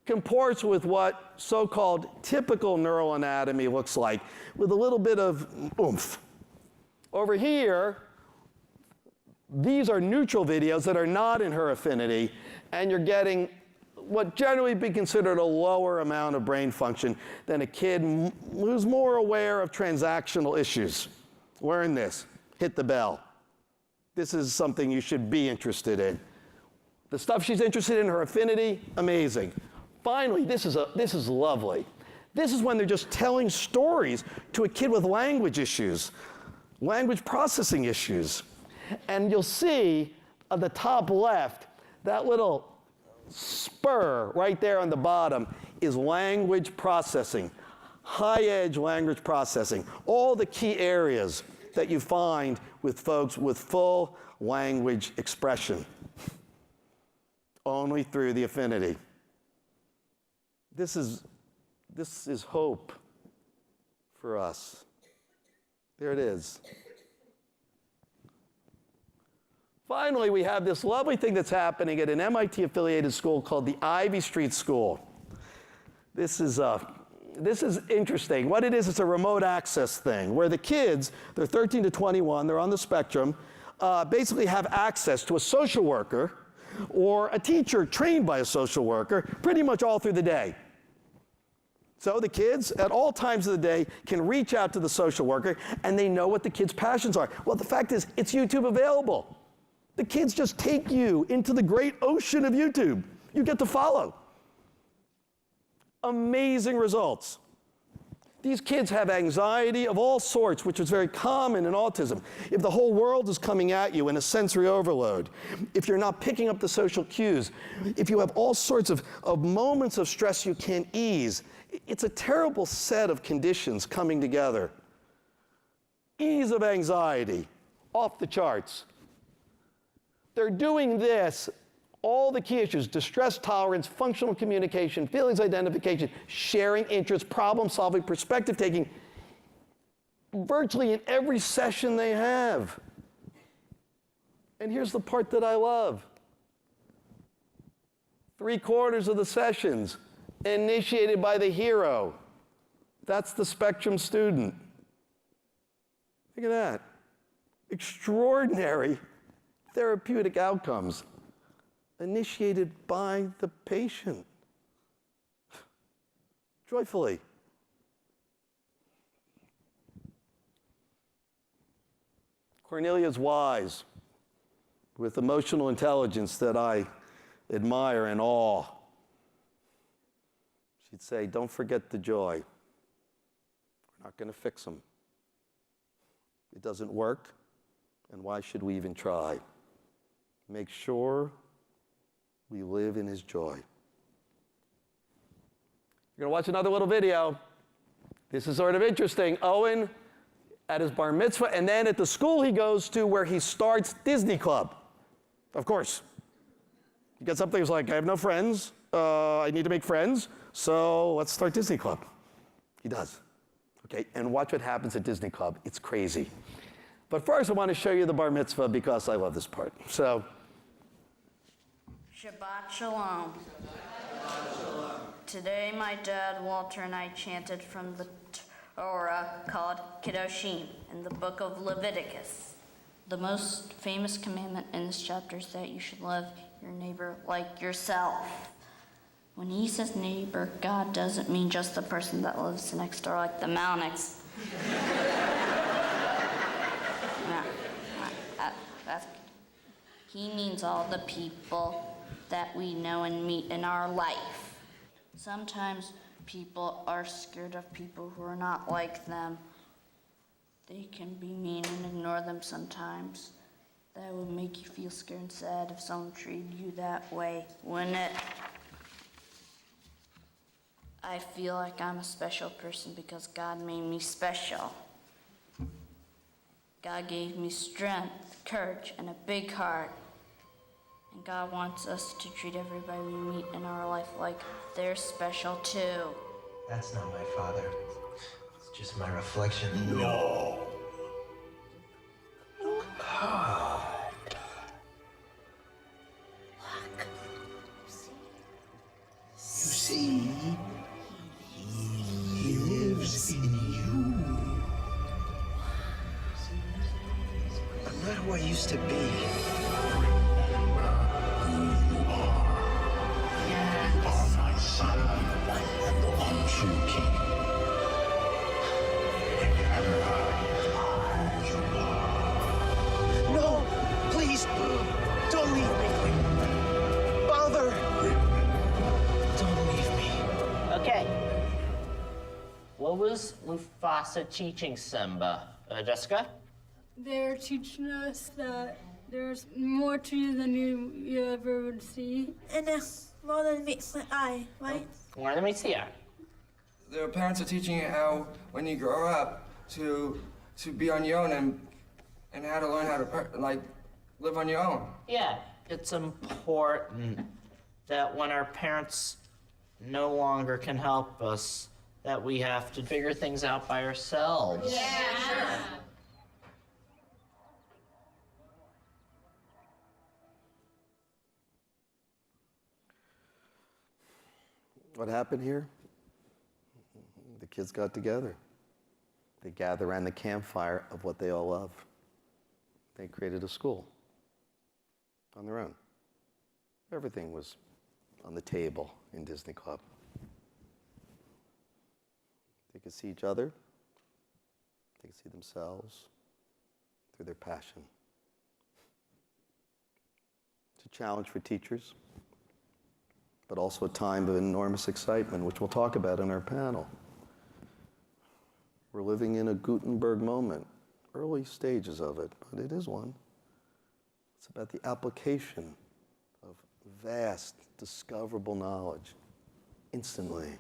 comports with what so-called typical neural anatomy looks like, with a little bit of oomph. Over here, these are neutral videos that are not in her affinity, and you're getting what generally be considered a lower amount of brain function than a kid who's more aware of transactional issues. Learn this. Hit the bell. This is something you should be interested in. The stuff she's interested in, her affinity, amazing. Finally, this is lovely. This is when they're just telling stories to a kid with language issues, language processing issues. And you'll see at the top left, that little spur right there on the bottom is language processing, high-edge language processing, all the key areas that you find with folks with full language expression, only through the affinity. This is hope for us. There it is. Finally, we have this lovely thing that's happening at an MIT-affiliated school called the Ivy Street School. This is interesting. What it is, it's a remote access thing where the kids, they're 13 to 21, they're on the spectrum, basically have access to a social worker or a teacher trained by a social worker pretty much all through the day. So the kids at all times of the day can reach out to the social worker and they know what the kids' passions are. Well, the fact is, it's YouTube available. The kids just take you into the great ocean of YouTube. You get to follow. Amazing results. These kids have anxiety of all sorts, which is very common in autism. If the whole world is coming at you in a sensory overload, if you're not picking up the social cues, if you have all sorts of moments of stress you can't ease, it's a terrible set of conditions coming together. Ease of anxiety, off the charts. They're doing this, all the key issues, distress tolerance, functional communication, feelings identification, sharing interests, problem solving, perspective taking, virtually in every session they have. And here's the part that I love. 3/4 of the sessions initiated by the hero. That's the spectrum student. Look at that. Extraordinary therapeutic outcomes initiated by the patient. Joyfully. Cornelia's wise, with emotional intelligence that I admire and awe. She'd say, don't forget the joy. We're not going to fix them. It doesn't work, and why should we even try? Make sure we live in his joy. You're going to watch another little video. This is sort of interesting. Owen at his bar mitzvah, and then at the school he goes to where he starts Disney Club. Of course. He gets up there, he's like, I have no friends. I need to make friends, so let's start Disney Club. He does. Okay, and watch what happens at Disney Club. It's crazy. But first, I want to show you the bar mitzvah because I love this part. So, Shabbat Shalom. Today, my dad, Walter, and I chanted from the Torah called Kiyoshi in the book of Leviticus. The most famous commandment in this chapter is that you should love your neighbor like yourself. When he says neighbor, God doesn't mean just the person that lives next door, like the Malniks. He means all the people that we know and meet in our life. Sometimes people are scared of people who are not like them. They can be mean and ignore them sometimes. That would make you feel scared and sad if someone treated you that way, wouldn't it? I feel like I'm a special person because God made me special. God gave me strength, courage, and a big heart. And God wants us to treat everybody we meet in our life like they're special too. That's not my father. It's just my reflection. No. God. Look. You see, he lives in you. I'm not who I used to be. No, please, don't leave me. Father, don't leave me. Okay. What was Mufasa teaching Simba? Jessica? They're teaching us that there's more to you than you ever would see. And more than meets my eye, right? More than meets the eye. Their parents are teaching you how, when you grow up, to be on your own and how to learn how to live on your own. Yeah, it's important that when our parents no longer can help us, that we have to figure things out by ourselves. Yeah, sure. what happened here? The kids got together. They gathered around the campfire of what they all love. They created a school on their own. Everything was on the table in Disney Club. They can see each other. They can see themselves through their passion. It's a challenge for teachers, but also a time of enormous excitement, which we'll talk about in our panel. We're living in a Gutenberg moment, early stages of it, but it is one. It's about the application of vast, discoverable knowledge instantly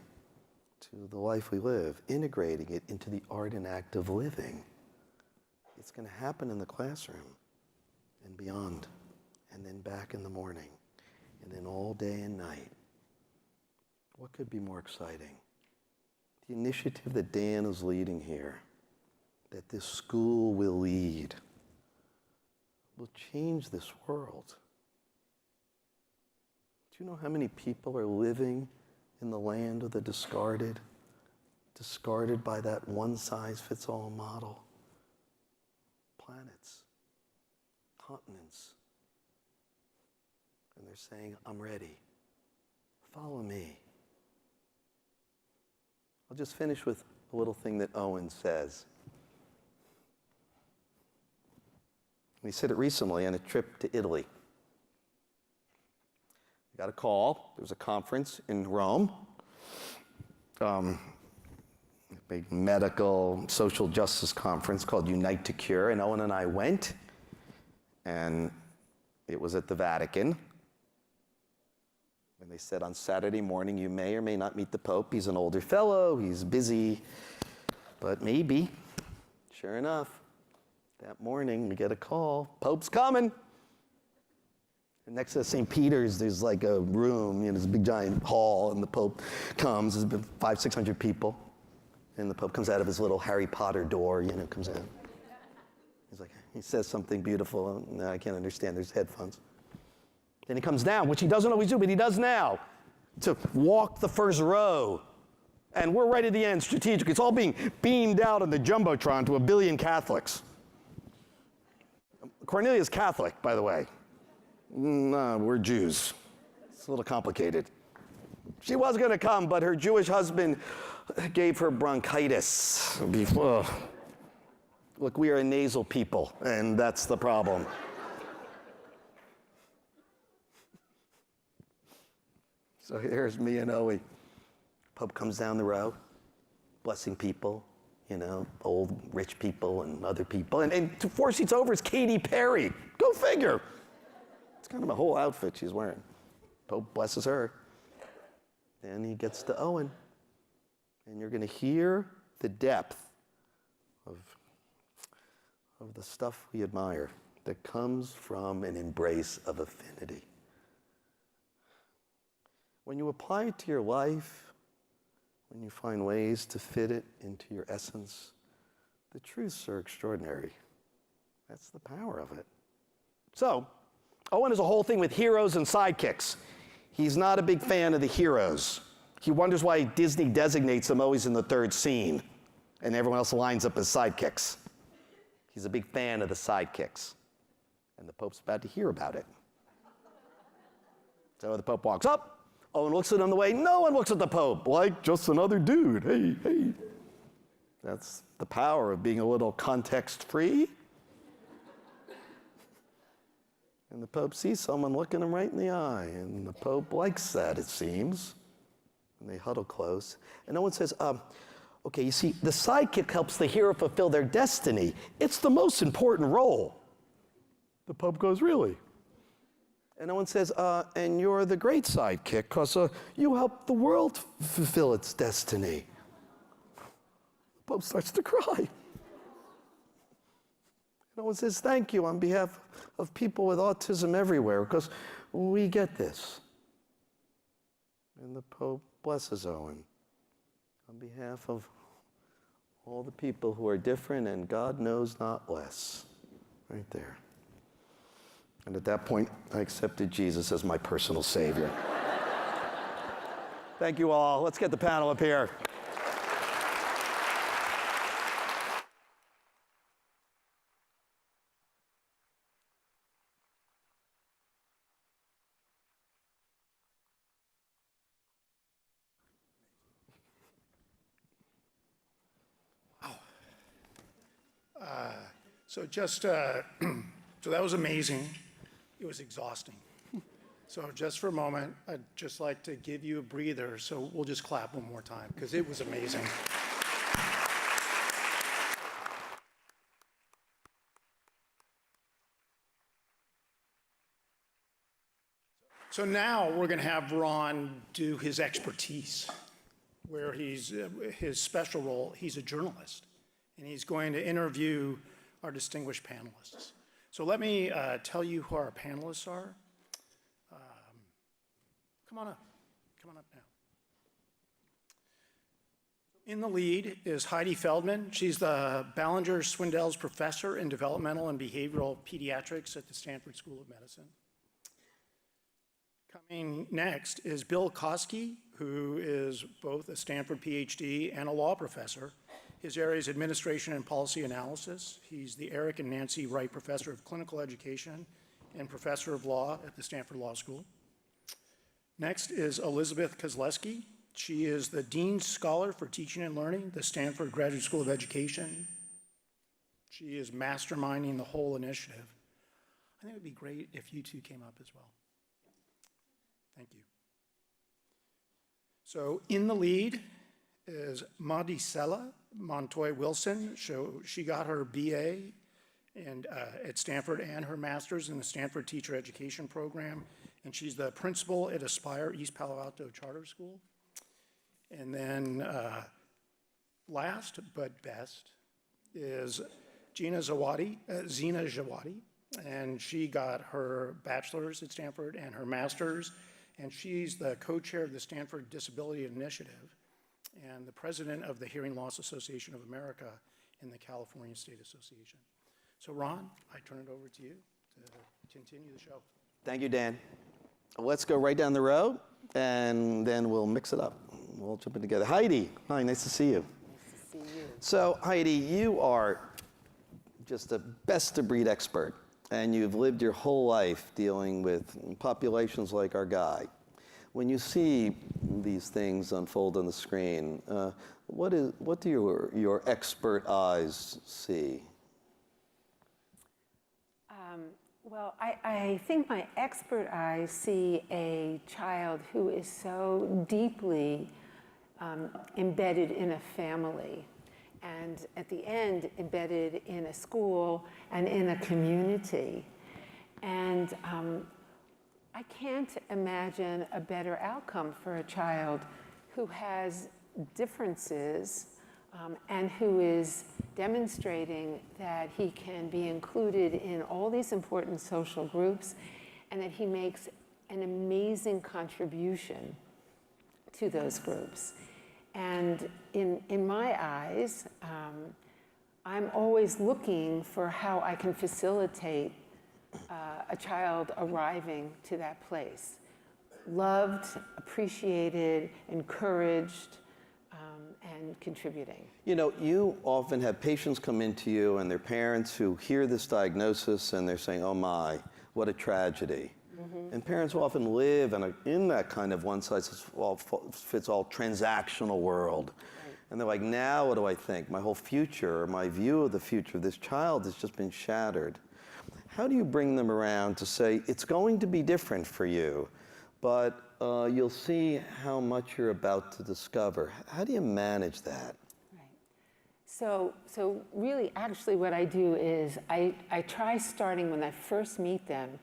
to the life we live, integrating it into the art and act of living. It's going to happen in the classroom and beyond, and then back in the morning, and then all day and night. What could be more exciting? The initiative that Dan is leading here, that this school will lead, will change this world. Do you know how many people are living in the land of the discarded by that one-size-fits-all model? Planets, continents. And they're saying, I'm ready. Follow me. I'll just finish with a little thing that Owen says. He said it recently on a trip to Italy. I got a call. There was a conference in Rome, a big medical social justice conference called Unite to Cure, and Owen and I went, and it was at the Vatican. And they said on Saturday morning, you may or may not meet the Pope. He's an older fellow, he's busy, but maybe. Sure enough, that morning we get a call, Pope's coming. And next to St. Peter's, there's like a room, there's a big giant hall, and the Pope comes. There's been 500-600 people. And the Pope comes out of his little Harry Potter door, comes in. He's like, he says something beautiful. No, I can't understand, there's headphones. Then he comes down, which he doesn't always do, but he does now, to walk the first row. And we're right at the end, strategic. It's all being beamed out on the Jumbotron to 1 billion Catholics. Cornelia's Catholic, by the way. No, we're Jews. It's a little complicated. She was going to come, but her Jewish husband gave her bronchitis. Look, we are a nasal people, and that's the problem. So here's me and Owen. Pope comes down the row, blessing people, old rich people and other people. And 4 seats over is Katy Perry. Go figure. It's kind of a whole outfit she's wearing. Pope blesses her. Then he gets to Owen. And you're going to hear the depth of the stuff we admire that comes from an embrace of affinity. When you apply it to your life, when you find ways to fit it into your essence, the truths are extraordinary. That's the power of it. So, Owen has a whole thing with heroes and sidekicks. He's not a big fan of the heroes. He wonders why Disney designates them always in the third scene, and everyone else lines up as sidekicks. He's a big fan of the sidekicks. And the Pope's about to hear about it. So the Pope walks up. Owen looks at him the way no one looks at the Pope, like just another dude. Hey. That's the power of being a little context-free. And the Pope sees someone looking him right in the eye, and the Pope likes that, it seems. And they huddle close. And Owen says, okay, you see, the sidekick helps the hero fulfill their destiny. It's the most important role. The Pope goes, really? And Owen says, and you're the great sidekick because you help the world fulfill its destiny. The Pope starts to cry. And Owen says, thank you on behalf of people with autism everywhere because we get this. And the Pope blesses Owen on behalf of all the people who are different and God knows not less. Right there. And at that point, I accepted Jesus as my personal Savior. Thank you all. Let's get the panel up here. So just, so that was amazing. It was exhausting. So just for a moment, I'd just like to give you a breather, so we'll just clap one more time, because it was amazing. So now we're going to have Ron do his expertise, where his special role, he's a journalist, and he's going to interview our distinguished panelists. So let me tell you who our panelists are. Come on up. Come on up now. In the lead is Heidi Feldman. She's the Ballinger Swindells Professor in Developmental and Behavioral Pediatrics at the Stanford School of Medicine. Coming next is Bill Koski, who is both a Stanford PhD and a law professor. His area is administration and policy analysis. He's the Eric and Nancy Wright Professor of Clinical Education and Professor of Law at the Stanford Law School. Next is Elizabeth Kozleski. She is the Dean's Scholar for Teaching and Learning, the Stanford Graduate School of Education. She is masterminding the whole initiative. I think it would be great if you two came up as well. Thank you. So in the lead is Madisela Montoy Wilson. She got her BA at Stanford and her master's in the Stanford Teacher Education Program. And she's the principal at Aspire East Palo Alto Charter School. And then last but best is Zina Zawadi, and she got her bachelor's at Stanford and her master's, and she's the co-chair of the Stanford Disability Initiative and the president of the Hearing Loss Association of America in the California State Association. So Ron, I turn it over to you to continue the show. Thank you, Dan. Let's go right down the row, and then we'll mix it up. We'll jump in together. Heidi, hi, nice to see you. Nice to see you. So, Heidi, you are just a best-of-breed expert, and you've lived your whole life dealing with populations like our guy. When you see these things unfold on the screen, what do your expert eyes see? Well, I think my expert eyes see a child who is so deeply embedded in a family, and at the end, embedded in a school and in a community. And I can't imagine a better outcome for a child who has differences and who is demonstrating that he can be included in all these important social groups and that he makes an amazing contribution to those groups. And in my eyes, I'm always looking for how I can facilitate a child arriving to that place. Loved, appreciated, encouraged, and contributing. You know, you often have patients come into you and their parents who hear this diagnosis and they're saying, oh my, what a tragedy. Mm-hmm. And parents will often live in that kind of one-size-fits-all transactional world. Right. And they're like, now what do I think? My whole future, my view of the future of this child has just been shattered. How do you bring them around to say, it's going to be different for you, but you'll see how much you're about to discover? How do you manage that? Right. So really, actually, what I do is I try starting when I first meet them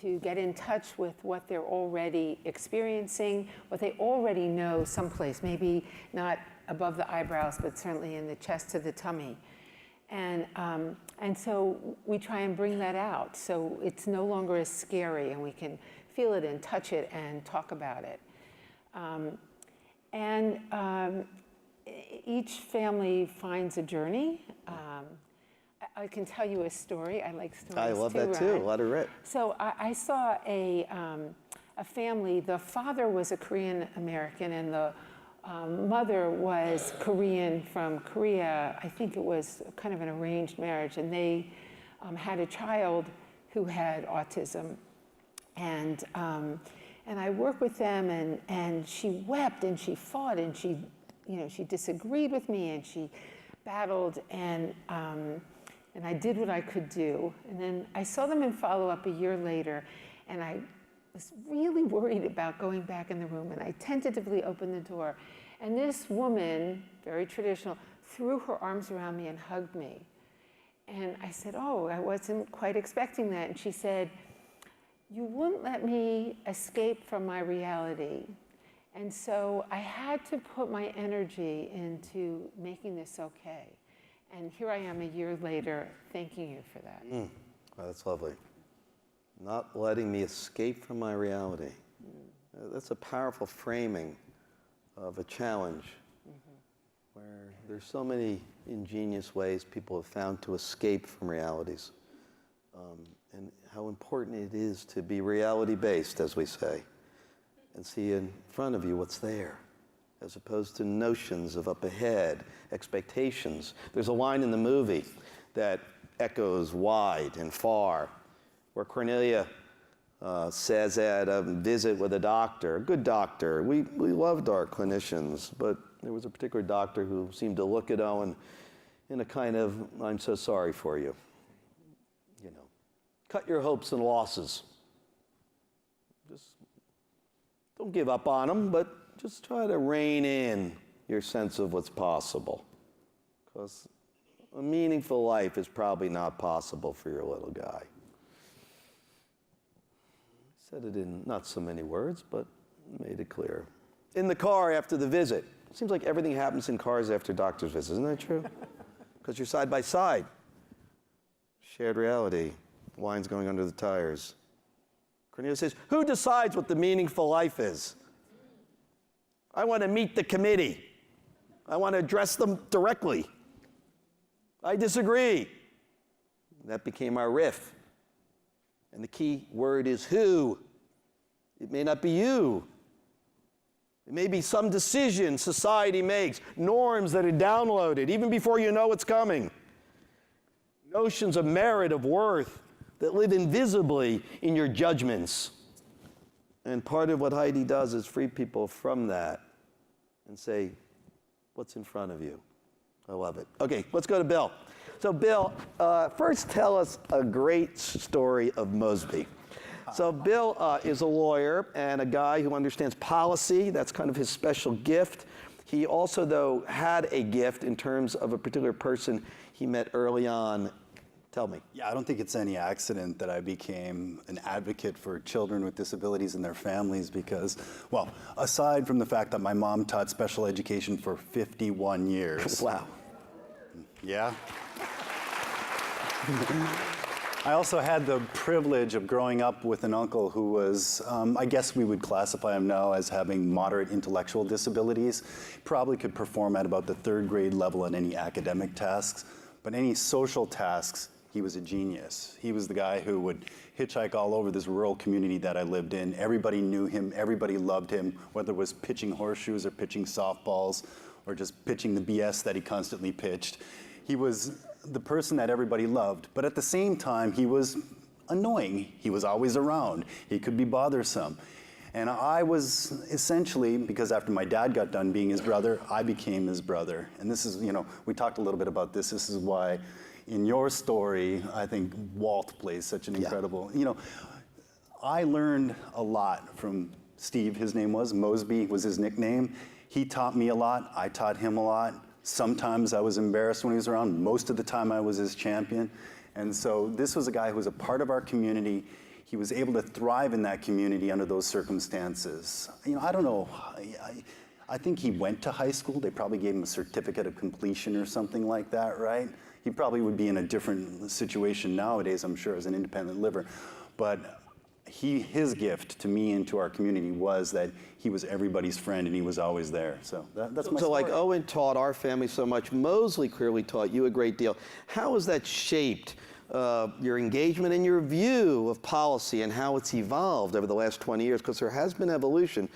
to get in touch with what they're already experiencing, what they already know someplace, maybe not above the eyebrows, but certainly in the chest to the tummy. And so we try and bring that out so it's no longer as scary and we can feel it and touch it and talk about it. Each family finds a journey. I can tell you a story. I like stories too. I love that too. Let her rip. So I saw a family. The father was a Korean American and the mother was Korean from Korea. I think it was kind of an arranged marriage, and they had a child who had autism. And I worked with them, and she wept and she fought and she disagreed with me and she battled, and And I did what I could do. And then I saw them in follow-up a year later, and I was really worried about going back in the room, and I tentatively opened the door. And this woman, very traditional, threw her arms around me and hugged me. And I said, oh, I wasn't quite expecting that. And she said, you wouldn't let me escape from my reality. And so I had to put my energy into making this okay. And here I am a year later, thanking you for that. Oh, that's lovely. Not letting me escape from my reality. That's a powerful framing of a challenge where there's so many ingenious ways people have found to escape from realities. And how important it is to be reality-based, as we say, and see in front of you what's there, as opposed to notions of up ahead, expectations. There's a line in the movie that echoes wide and far, where Cornelia says at a visit with a doctor, a good doctor, we loved our clinicians, but there was a particular doctor who seemed to look at Owen in a kind of, I'm so sorry for you. You know, cut your hopes and losses. Just don't give up on them, but just try to rein in your sense of what's possible. Because a meaningful life is probably not possible for your little guy. Said it in not so many words, but made it clear. In the car after the visit, it seems like everything happens in cars after doctor's visits, isn't that true? Because you're side by side. Shared reality. Wine's going under the tires. Cornelia says, who decides what the meaningful life is? I want to meet the committee. I want to address them directly. I disagree. That became our riff. And the key word is who. It may not be you. It may be some decision society makes, norms that are downloaded even before you know what's coming. Notions of merit, of worth, that live invisibly in your judgments. And part of what Heidi does is free people from that and say, what's in front of you? I love it. Okay, let's go to Bill. So Bill, first tell us a great story of Mosby. So Bill is a lawyer and a guy who understands policy. That's kind of his special gift. He also, though, had a gift in terms of a particular person he met early on. Tell me. Yeah, I don't think it's any accident that I became an advocate for children with disabilities and their families because, well, aside from the fact that my mom taught special education for 51 years. Wow. Yeah. I also had the privilege of growing up with an uncle who was, I guess we would classify him now as having moderate intellectual disabilities. Probably could perform at about the 3rd grade level on any academic tasks, but any social tasks, he was a genius. He was the guy who would hitchhike all over this rural community that I lived in. Everybody knew him, everybody loved him, whether it was pitching horseshoes or pitching softballs or just pitching the BS that he constantly pitched. He was the person that everybody loved, but at the same time, he was annoying. He was always around. He could be bothersome. And I was essentially, because after my dad got done being his brother, I became his brother. And this is, you know, we talked a little bit about this. This is why in your story, I think Walt plays such an incredible, you know, I learned a lot from Steve, his name was, Mosby was his nickname. He taught me a lot, I taught him a lot. Sometimes I was embarrassed when he was around. Most of the time I was his champion. And so this was a guy who was a part of our community. He was able to thrive in that community under those circumstances. You know, I don't know, I think he went to high school. They probably gave him a certificate of completion or something like that, right? He probably would be in a different situation nowadays, I'm sure, as an independent liver. But his gift to me and to our community was that he was everybody's friend and he was always there. So that's my story. So like Owen taught our family so much, Mosley clearly taught you a great deal. How has that shaped your engagement and your view of policy and how it's evolved over the last 20 years? Because there has been evolution.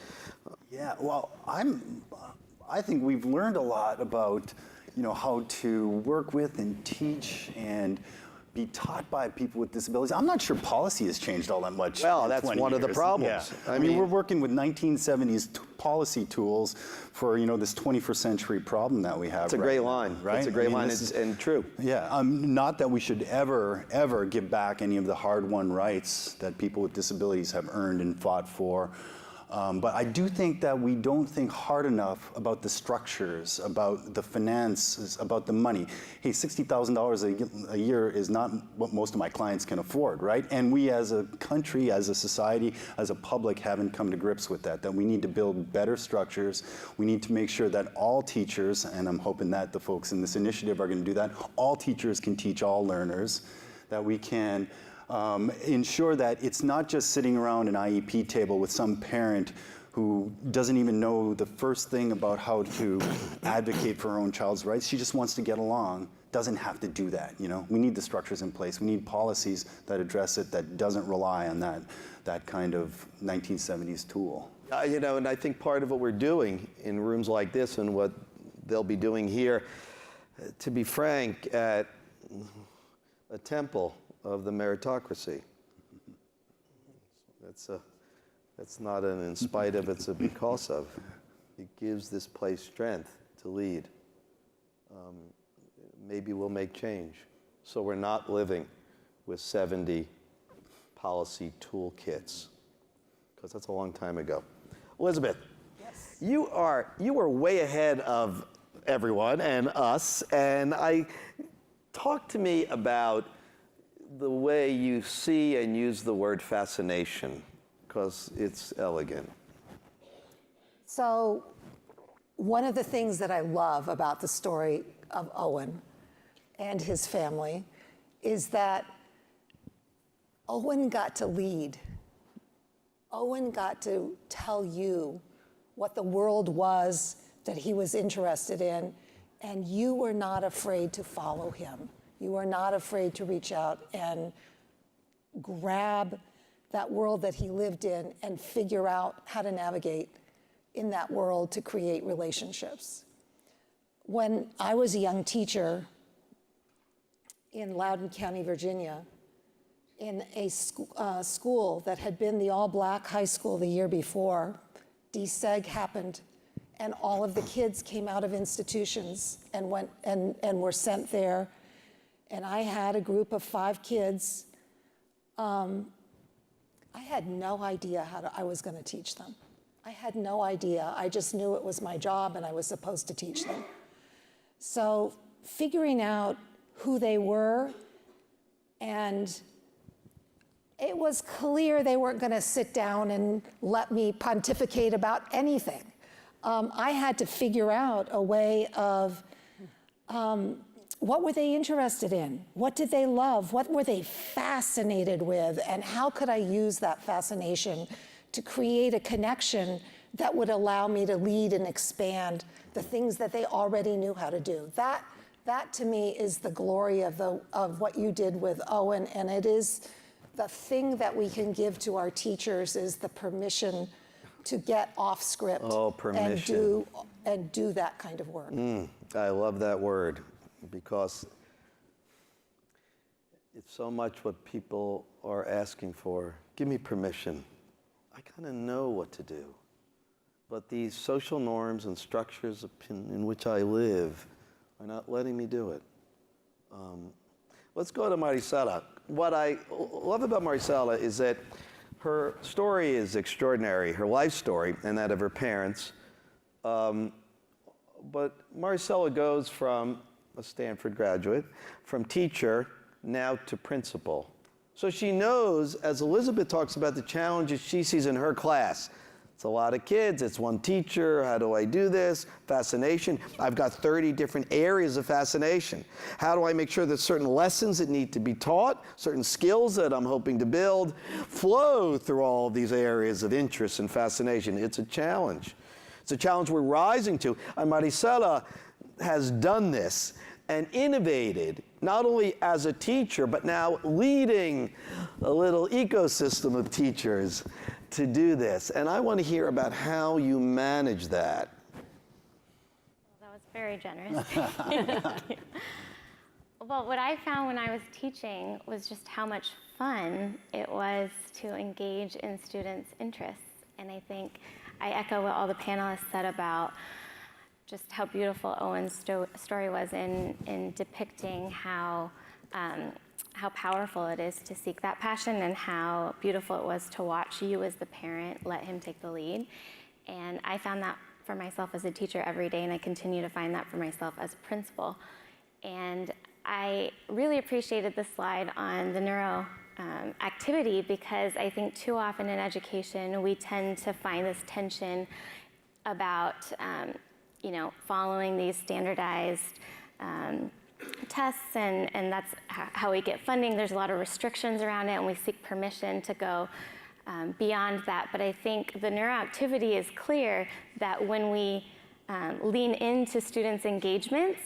Yeah, well, I think we've learned a lot about, you know, how to work with and teach and be taught by people with disabilities. I'm not sure policy has changed all that much. Well, in that's 20 one of the years. problems. Yeah. I mean, we're working with 1970s policy tools for, you know, this 21st century problem that we have. It's a right great now, line. right? It's a great I mean, line and true. Yeah, not that we should ever give back any of the hard-won rights that people with disabilities have earned and fought for. But I do think that we don't think hard enough about the structures, about the finances, about the money. Hey, $60,000 a year is not what most of my clients can afford, right? And we as a country, as a society, as a public haven't come to grips with that we need to build better structures. We need to make sure that all teachers, and I'm hoping that the folks in this initiative are going to do that, all teachers can teach all learners, that we can ensure that it's not just sitting around an IEP table with some parent who doesn't even know the first thing about how to advocate for her own child's rights. She just wants to get along, doesn't have to do that, you know? We need the structures in place. We need policies that address it, that doesn't rely on that kind of 1970s tool. You know, and I think part of what we're doing in rooms like this and what they'll be doing here, to be frank, at a temple of the meritocracy. That's not an in spite of, it's a because of. It gives this place strength to lead. Maybe we'll make change. So we're not living with 70 policy toolkits, because that's a long time ago. Elizabeth, yes. You are way ahead of everyone and us, and talk to me about the way you see and use the word fascination, because it's elegant. So one of the things that I love about the story of Owen and his family is that Owen got to lead. Owen got to tell you what the world was that he was interested in, and you were not afraid to follow him. You are not afraid to reach out and grab that world that he lived in and figure out how to navigate in that world to create relationships. When I was a young teacher in Loudoun County, Virginia, in a school that had been the all-black high school the year before, deseg happened, and all of the kids came out of institutions and went and were sent there. And I had a group of 5 kids. I had no idea how I was going to teach them. I had no idea. I just knew it was my job and I was supposed to teach them. So figuring out who they were, and it was clear they weren't going to sit down and let me pontificate about anything. I had to figure out a way of what were they interested in? What did they love? What were they fascinated with? And how could I use that fascination to create a connection that would allow me to lead and expand the things that they already knew how to do? That to me is the glory of what you did with Owen, and it is the thing that we can give to our teachers is the permission to get off script and do that kind of work. I love that word, because it's so much what people are asking for. Give me permission. I kind of know what to do. But these social norms and structures in which I live are not letting me do it. Let's go to Maricela. What I love about Maricela is that her story is extraordinary, her life story and that of her parents. But Maricela goes from a Stanford graduate, from teacher now to principal. So she knows, as Elizabeth talks about the challenges she sees in her class, it's a lot of kids, it's one teacher, how do I do this? Fascination. I've got 30 different areas of fascination. How do I make sure that certain lessons that need to be taught, certain skills that I'm hoping to build, flow through all of these areas of interest and fascination? It's a challenge. It's a challenge we're rising to. And Maricela has done this and innovated, not only as a teacher, but now leading a little ecosystem of teachers to do this. And I want to hear about how you manage that. Well, that was very generous. Well, what I found when I was teaching was just how much fun it was to engage in students' interests. And I think I echo what all the panelists said about just how beautiful Owen's story was in depicting how powerful it is to seek that passion, and how beautiful it was to watch you as the parent let him take the lead. And I found that for myself as a teacher every day, and I continue to find that for myself as a principal. And I really appreciated the slide on the neuro activity, because I think too often in education we tend to find this tension about following these standardized tests, and that's how we get funding. There's a lot of restrictions around it, and we seek permission to go beyond that. But I think the neuroactivity is clear that when we lean into students' engagements,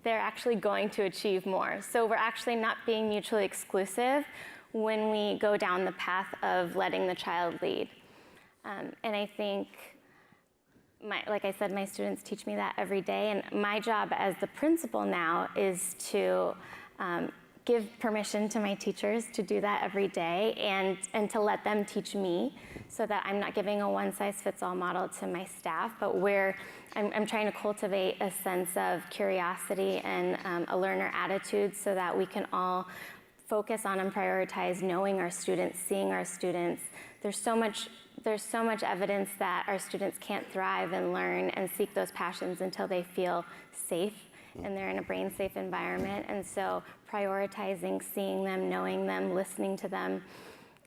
they're actually going to achieve more. So we're actually not being mutually exclusive when we go down the path of letting the child lead. And I think, like I said, my students teach me that every day, and my job as the principal now is to give permission to my teachers to do that every day, and to let them teach me, so that I'm not giving a one-size-fits-all model to my staff, but I'm trying to cultivate a sense of curiosity and a learner attitude, so that we can all focus on and prioritize knowing our students, seeing our students. There's so much evidence that our students can't thrive and learn and seek those passions until they feel safe and they're in a brain-safe environment. And so prioritizing seeing them, knowing them, listening to them,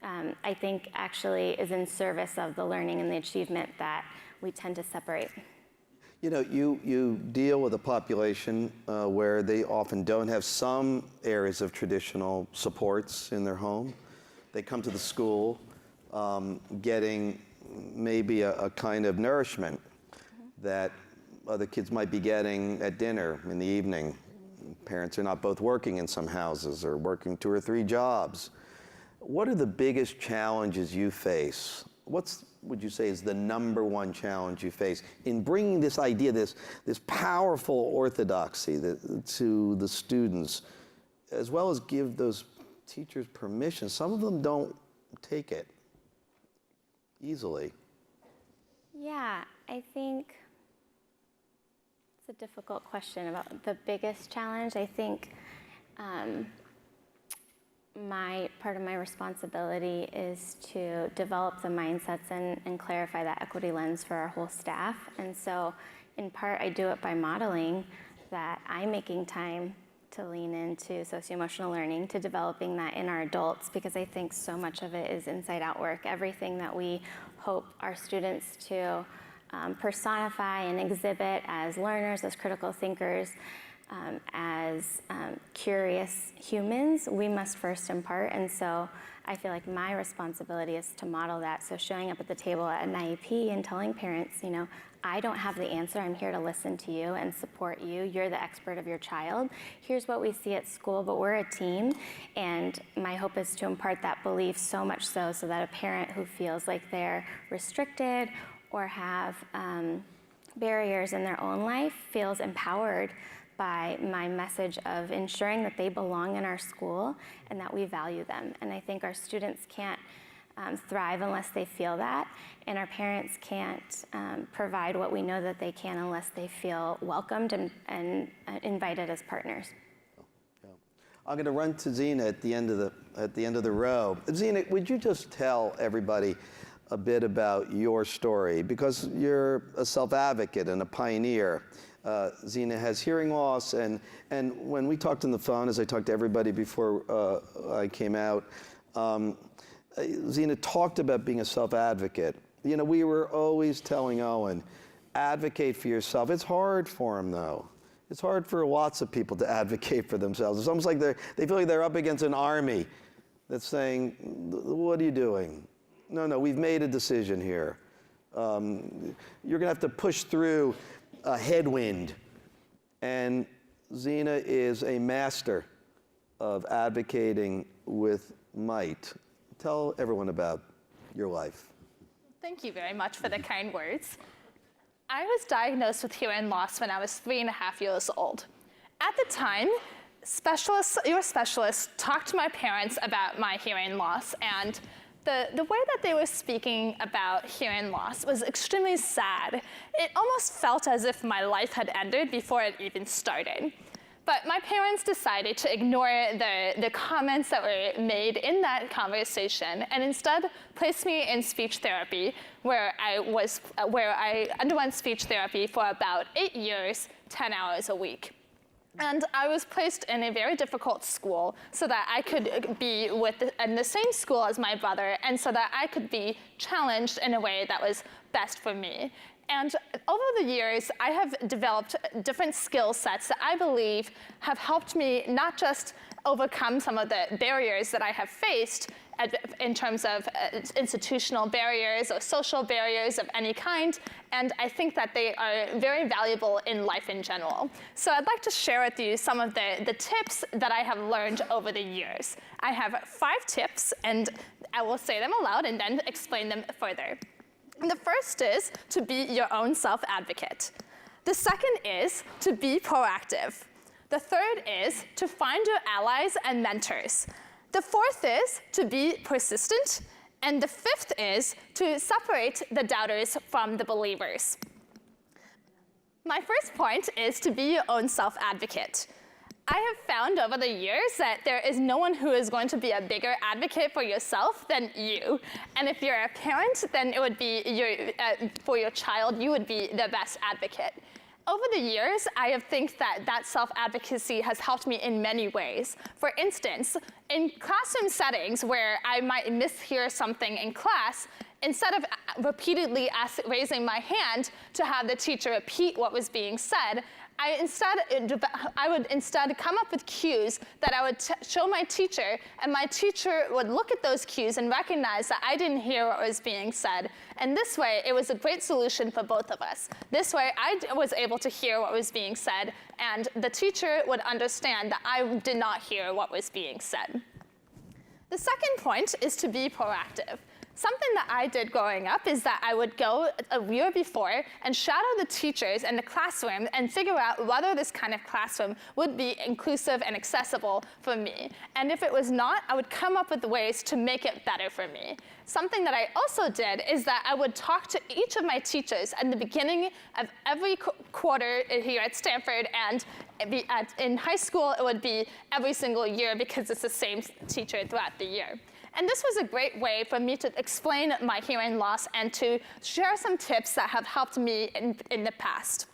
I think actually is in service of the learning and the achievement that we tend to separate. You know, you deal with a population where they often don't have some areas of traditional supports in their home. They come to the school getting maybe a kind of nourishment that other kids might be getting at dinner in the evening. Parents are not both working in some houses, or working 2 or 3 jobs. What are the biggest challenges you face? What would you say is the #1 challenge you face in bringing this idea, this powerful orthodoxy to the students, as well as give those teachers permission? Some of them don't take it easily. Yeah, I think it's a difficult question about the biggest challenge. I think part of my responsibility is to develop the mindsets and clarify that equity lens for our whole staff. And so in part, I do it by modeling that I'm making time to lean into socio-emotional learning, to developing that in our adults, because I think so much of it is inside-out work. Everything that we hope our students to personify and exhibit as learners, as critical thinkers, as curious humans, we must first impart. And so I feel like my responsibility is to model that. So showing up at the table at an IEP and telling parents, I don't have the answer. I'm here to listen to you and support you. You're the expert of your child. Here's what we see at school, but we're a team. And my hope is to impart that belief, so much so that a parent who feels like they're restricted or have barriers in their own life feels empowered by my message of ensuring that they belong in our school and that we value them. And I think our students can't thrive unless they feel that, and our parents can't provide what we know that they can unless they feel welcomed and invited as partners. I'm going to run to Zena at the end of the row. Zena, would you just tell everybody a bit about your story, because you're a self-advocate and a pioneer. Zena has hearing loss, and when we talked on the phone, as I talked to everybody before I came out, Zena talked about being a self-advocate. We were always telling Owen, advocate for yourself. It's hard for him, though. It's hard for lots of people to advocate for themselves. It's almost like they feel like they're up against an army that's saying, what are you doing? No, we've made a decision here. You're going to have to push through a headwind. And Zena is a master of advocating with might. Tell everyone about your life. Thank you very much for the kind words. I was diagnosed with hearing loss when I was 3.5 years old. At the time, your specialist talked to my parents about my hearing loss, and the way that they were speaking about hearing loss was extremely sad. It almost felt as if my life had ended before it even started. But my parents decided to ignore the comments that were made in that conversation and instead placed me in speech therapy, where I underwent speech therapy for about 8 years, 10 hours a week. And I was placed in a very difficult school so that I could be in the same school as my brother, and so that I could be challenged in a way that was best for me. And over the years, I have developed different skill sets that I believe have helped me not just overcome some of the barriers that I have faced in terms of institutional barriers or social barriers of any kind, and I think that they are very valuable in life in general. So I'd like to share with you some of the tips that I have learned over the years. I have 5 tips, and I will say them aloud and then explain them further. The first is to be your own self-advocate. The second is to be proactive. The third is to find your allies and mentors. The fourth is to be persistent. And the fifth is to separate the doubters from the believers. My first point is to be your own self-advocate. I have found over the years that there is no one who is going to be a bigger advocate for yourself than you. And if you're a parent, then it would be for your child, you would be the best advocate. Over the years, I think that self-advocacy has helped me in many ways. For instance, in classroom settings where I might mishear something in class, instead of repeatedly raising my hand to have the teacher repeat what was being said, I would instead come up with cues that I would show my teacher, and my teacher would look at those cues and recognize that I didn't hear what was being said. And this way, it was a great solution for both of us. This way, I was able to hear what was being said, and the teacher would understand that I did not hear what was being said. The second point is to be proactive. Something that I did growing up is that I would go a year before and shadow the teachers in the classroom and figure out whether this kind of classroom would be inclusive and accessible for me. And if it was not, I would come up with ways to make it better for me. Something that I also did is that I would talk to each of my teachers at the beginning of every quarter here at Stanford, and in high school it would be every single year because it's the same teacher throughout the year. And this was a great way for me to explain my hearing loss and to share some tips that have helped me in the past.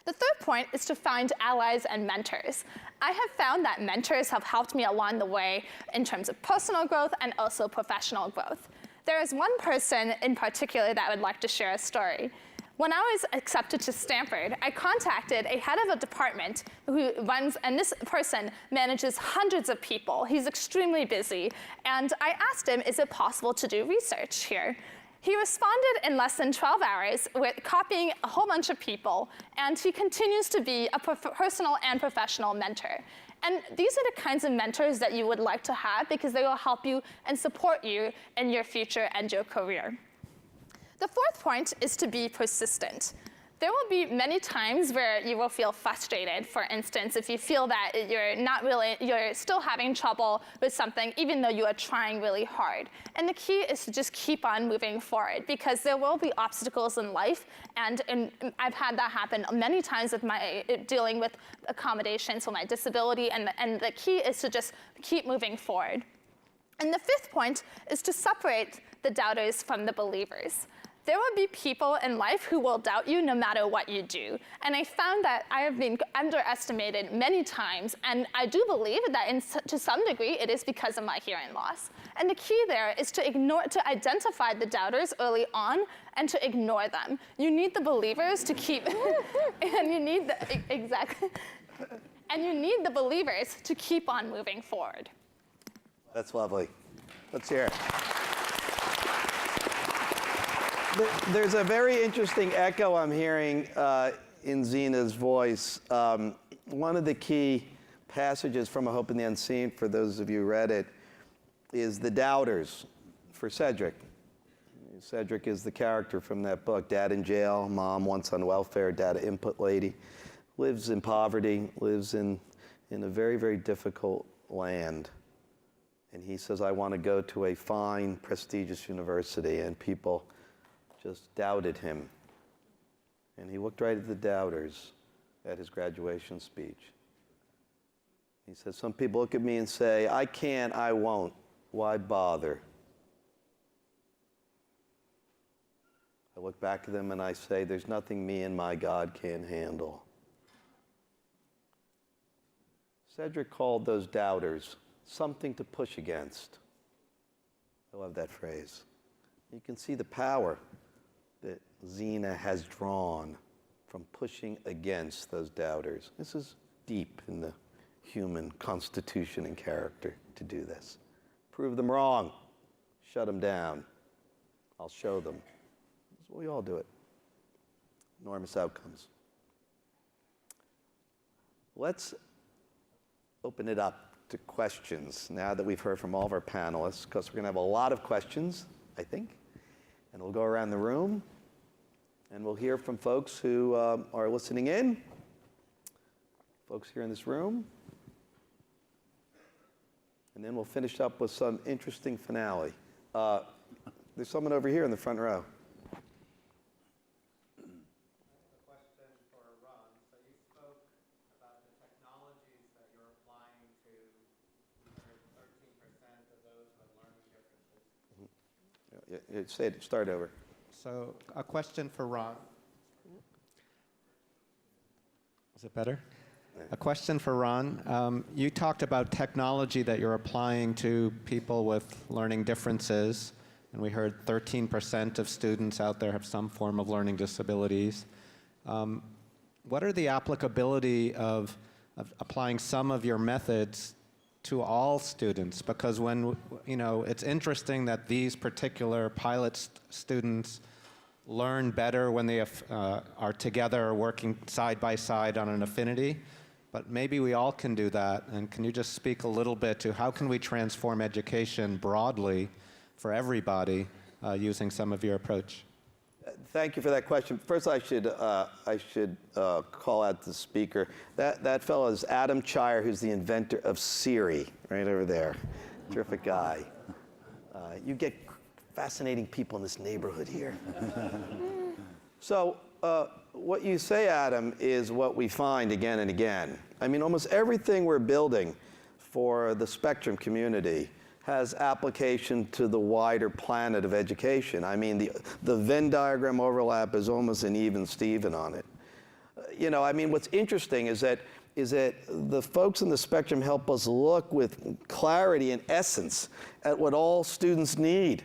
The third point is to find allies and mentors. I have found that mentors have helped me along the way in terms of personal growth and also professional growth. There is one person in particular that I would like to share a story. When I was accepted to Stanford, I contacted a head of a department who runs, and this person manages hundreds of people. He's extremely busy. And I asked him, is it possible to do research here? He responded in less than 12 hours with copying a whole bunch of people, and he continues to be a personal and professional mentor. And these are the kinds of mentors that you would like to have because they will help you and support you in your future and your career. The fourth point is to be persistent. There will be many times where you will feel frustrated. For instance, if you feel that you're still having trouble with something, even though you are trying really hard. And the key is to just keep on moving forward, because there will be obstacles in life, and I've had that happen many times with my dealing with accommodations for my disability, and the key is to just keep moving forward. And the fifth point is to separate the doubters from the believers. There will be people in life who will doubt you no matter what you do. And I found that I have been underestimated many times, and I do believe that to some degree it is because of my hearing loss. And the key there is to identify the doubters early on and to ignore them. You need the believers to keep, and you need the believers to keep on moving forward. That's lovely. Let's hear it. There's a very interesting echo I'm hearing in Zena's voice. One of the key passages from A Hope in the Unseen, for those of you who read it, is the doubters for Cedric. Cedric is the character from that book. Dad in jail, mom once on welfare, dad an input lady, lives in poverty, lives in in a very, very difficult land. And he says, I want to go to a fine, prestigious university. And people just doubted him. And he looked right at the doubters at his graduation speech. He says, some people look at me and say, I can't, I won't. Why bother? I look back at them and I say, there's nothing me and my God can't handle. Cedric called those doubters something to push against. I love that phrase. You can see the power that Xena has drawn from pushing against those doubters. This is deep in the human constitution and character to do this. Prove them wrong. Shut them down. I'll show them. That's why we all do it. Enormous outcomes. Let's open it up to questions now that we've heard from all of our panelists, because we're going to have a lot of questions, I think. And we'll go around the room, and we'll hear from folks who are listening in, folks here in this room. And then we'll finish up with some interesting finale. There's someone over here in the front row. Say it, start over. So a question for Ron. Is it better? Yeah. A question for Ron. You talked about technology that you're applying to people with learning differences, and we heard 13% of students out there have some form of learning disabilities. What are the applicability of applying some of your methods to all students? Because when, it's interesting that these particular pilot students learn better when they are together working side by side on an affinity, but maybe we all can do that. And can you just speak a little bit to how can we transform education broadly for everybody using some of your approach? Thank you for that question. First, I should call out the speaker. That fellow is Adam Chire, who's the inventor of Siri, right over there. Terrific guy. You get fascinating people in this neighborhood here. So what you say, Adam, is what we find again and again. I mean, almost everything we're building for the spectrum community has application to the wider planet of education. I mean, the Venn diagram overlap is almost an even Steven on it. What's interesting is that the folks in the spectrum help us look with clarity and essence at what all students need.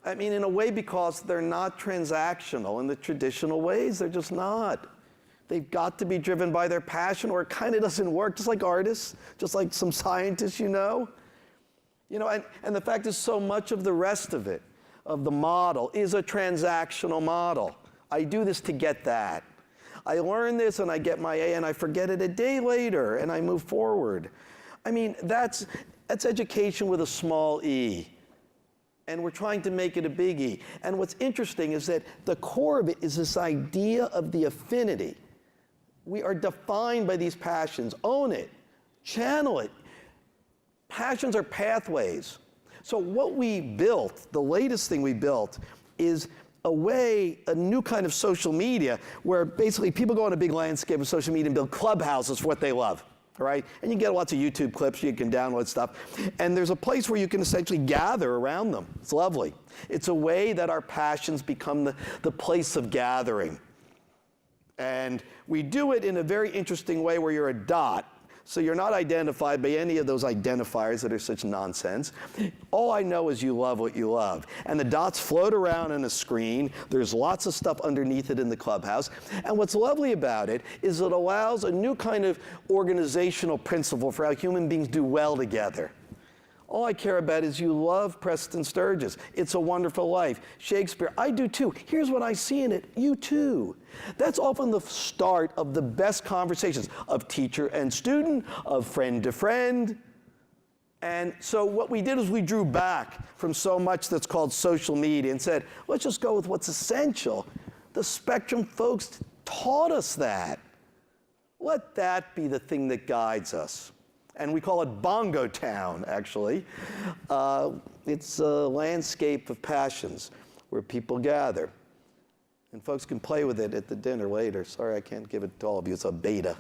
I mean, in a way, because they're not transactional in the traditional ways. They're just not. They've got to be driven by their passion, or it kind of doesn't work, just like artists, just like some scientists, and the fact is, so much of the rest of it, of the model, is a transactional model. I do this to get that. I learn this and I get my A and I forget it a day later and I move forward. I mean, that's education with a small e. And we're trying to make it a big E. And what's interesting is that the core of it is this idea of the affinity. We are defined by these passions. Own it. Channel it. Passions are pathways. So what we built, the latest thing we built, is a new kind of social media where basically people go on a big landscape of social media and build clubhouses for what they love, right? And you get lots of YouTube clips, you can download stuff. And there's a place where you can essentially gather around them. It's lovely. It's a way that our passions become the place of gathering. And we do it in a very interesting way where you're a dot. So you're not identified by any of those identifiers that are such nonsense. All I know is you love what you love. And the dots float around on a screen. There's lots of stuff underneath it in the clubhouse. And what's lovely about it is it allows a new kind of organizational principle for how human beings do well together. All I care about is you love Preston Sturges. It's a Wonderful Life. Shakespeare, I do too. Here's what I see in it, you too. That's often the start of the best conversations of teacher and student, of friend to friend. And so what we did is we drew back from so much that's called social media and said, let's just go with what's essential. The spectrum folks taught us that. Let that be the thing that guides us. And we call it Bongo Town, actually. It's a landscape of passions where people gather. And folks can play with it at the dinner later. Sorry, I can't give it to all of you. It's a beta.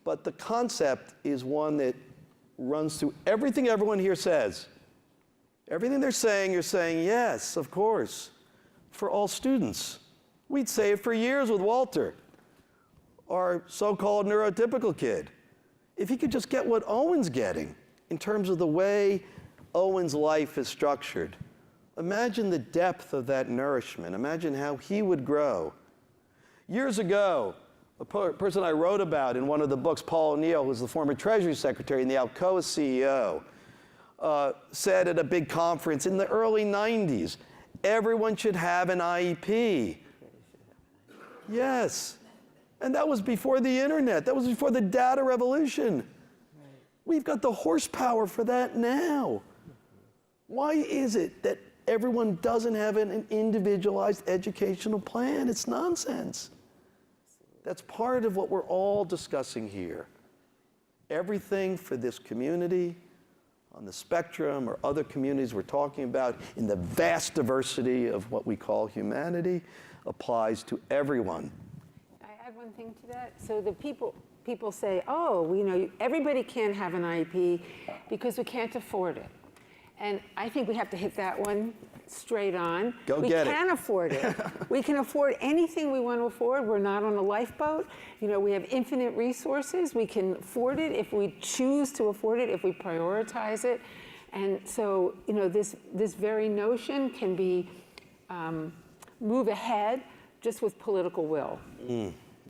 But the concept is one that runs through everything everyone here says. Everything they're saying, you're saying, yes, of course, for all students. We'd say it for years with Walter, our so-called neurotypical kid. If he could just get what Owen's getting in terms of the way Owen's life is structured, imagine the depth of that nourishment. Imagine how he would grow. Years ago, a person I wrote about in one of the books, Paul O'Neill, who's the former Treasury Secretary and the Alcoa CEO, said at a big conference in the early 90s, everyone should have an IEP. Yes. And that was before the internet. That was before the data revolution. We've got the horsepower for that now. Why is it that everyone doesn't have an individualized educational plan? It's nonsense. That's part of what we're all discussing here. Everything for this community on the spectrum or other communities we're talking about in the vast diversity of what we call humanity applies to everyone. Add one thing to that. So the people say, oh, you know, everybody can't have an IEP because we can't afford it. And I think we have to hit that one straight on. Go get it. We can afford it. We can afford anything we want to afford. We're not on a lifeboat. You know, we have infinite resources. We can afford it if we choose to afford it, if we prioritize it. And so, you know, this very notion can be move ahead just with political will.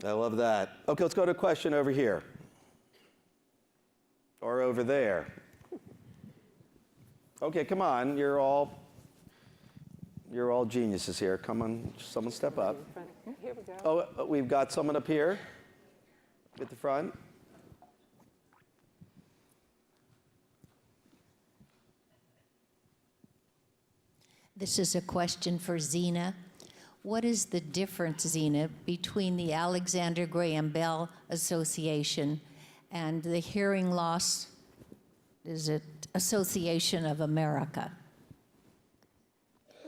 I love that. Okay, let's go to a question over here. Or over there. Okay, come on, you're all geniuses here. Come on, someone step up. Here we go. Oh, we've got someone up here at the front. This is a question for Zena. What is the difference, Zena, between the Alexander Graham Bell Association and the Hearing Loss, is it Association of America?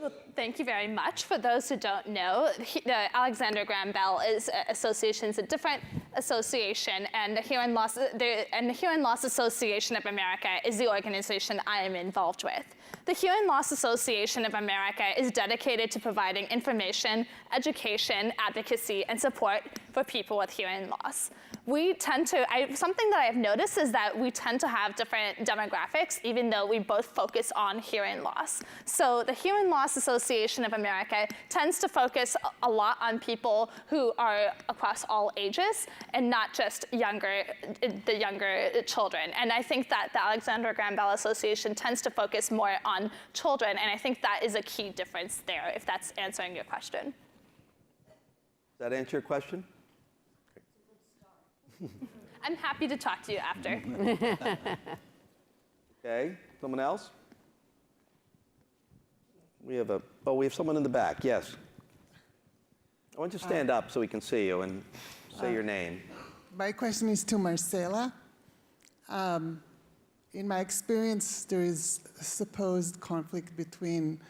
Well, thank you very much. For those who don't know, the Alexander Graham Bell Association is a different association, and the Hearing Loss Association of America is the organization I am involved with. The Hearing Loss Association of America is dedicated to providing information, education, advocacy, and support for people with hearing loss. We tend to, something that I've noticed is that we tend to have different demographics, even though we both focus on hearing loss. So the Hearing Loss Association of America tends to focus a lot on people who are across all ages and not just the younger children. And I think that the Alexander Graham Bell Association tends to focus more on children, and I think that is a key difference there, if that's answering your question. Does that answer your question? I'm happy to talk to you after. Okay, someone else? We have someone in the back, yes. I want you to stand up so we can see you and say your name. My question is to Marcela. In my experience, there is a supposed conflict between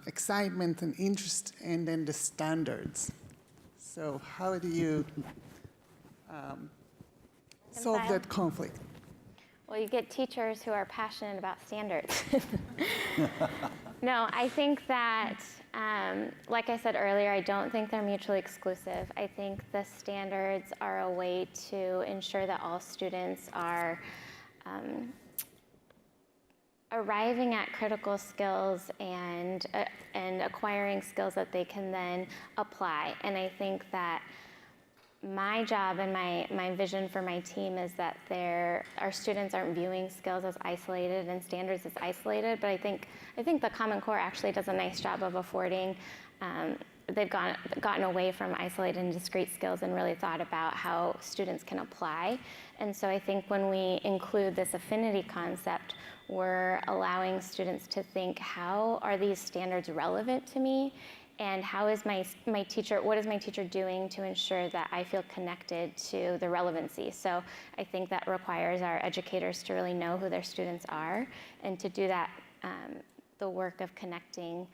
excitement and interest and then the standards. So how do you solve that conflict? Well, you get teachers who are passionate about standards. No, I think that, like I said earlier, I don't think they're mutually exclusive. I think the standards are a way to ensure that all students are arriving at critical skills and acquiring skills that they can then apply. And I think that my job and my vision for my team is that our students aren't viewing skills as isolated and standards as isolated, but I think the Common Core actually does a nice job of affording, they've gotten away from isolated and discrete skills and really thought about how students can apply. And so I think when we include this affinity concept, we're allowing students to think, how are these standards relevant to me? And how is my teacher, what is my teacher doing to ensure that I feel connected to the relevancy? So I think that requires our educators to really know who their students are, and to do that, the work of connecting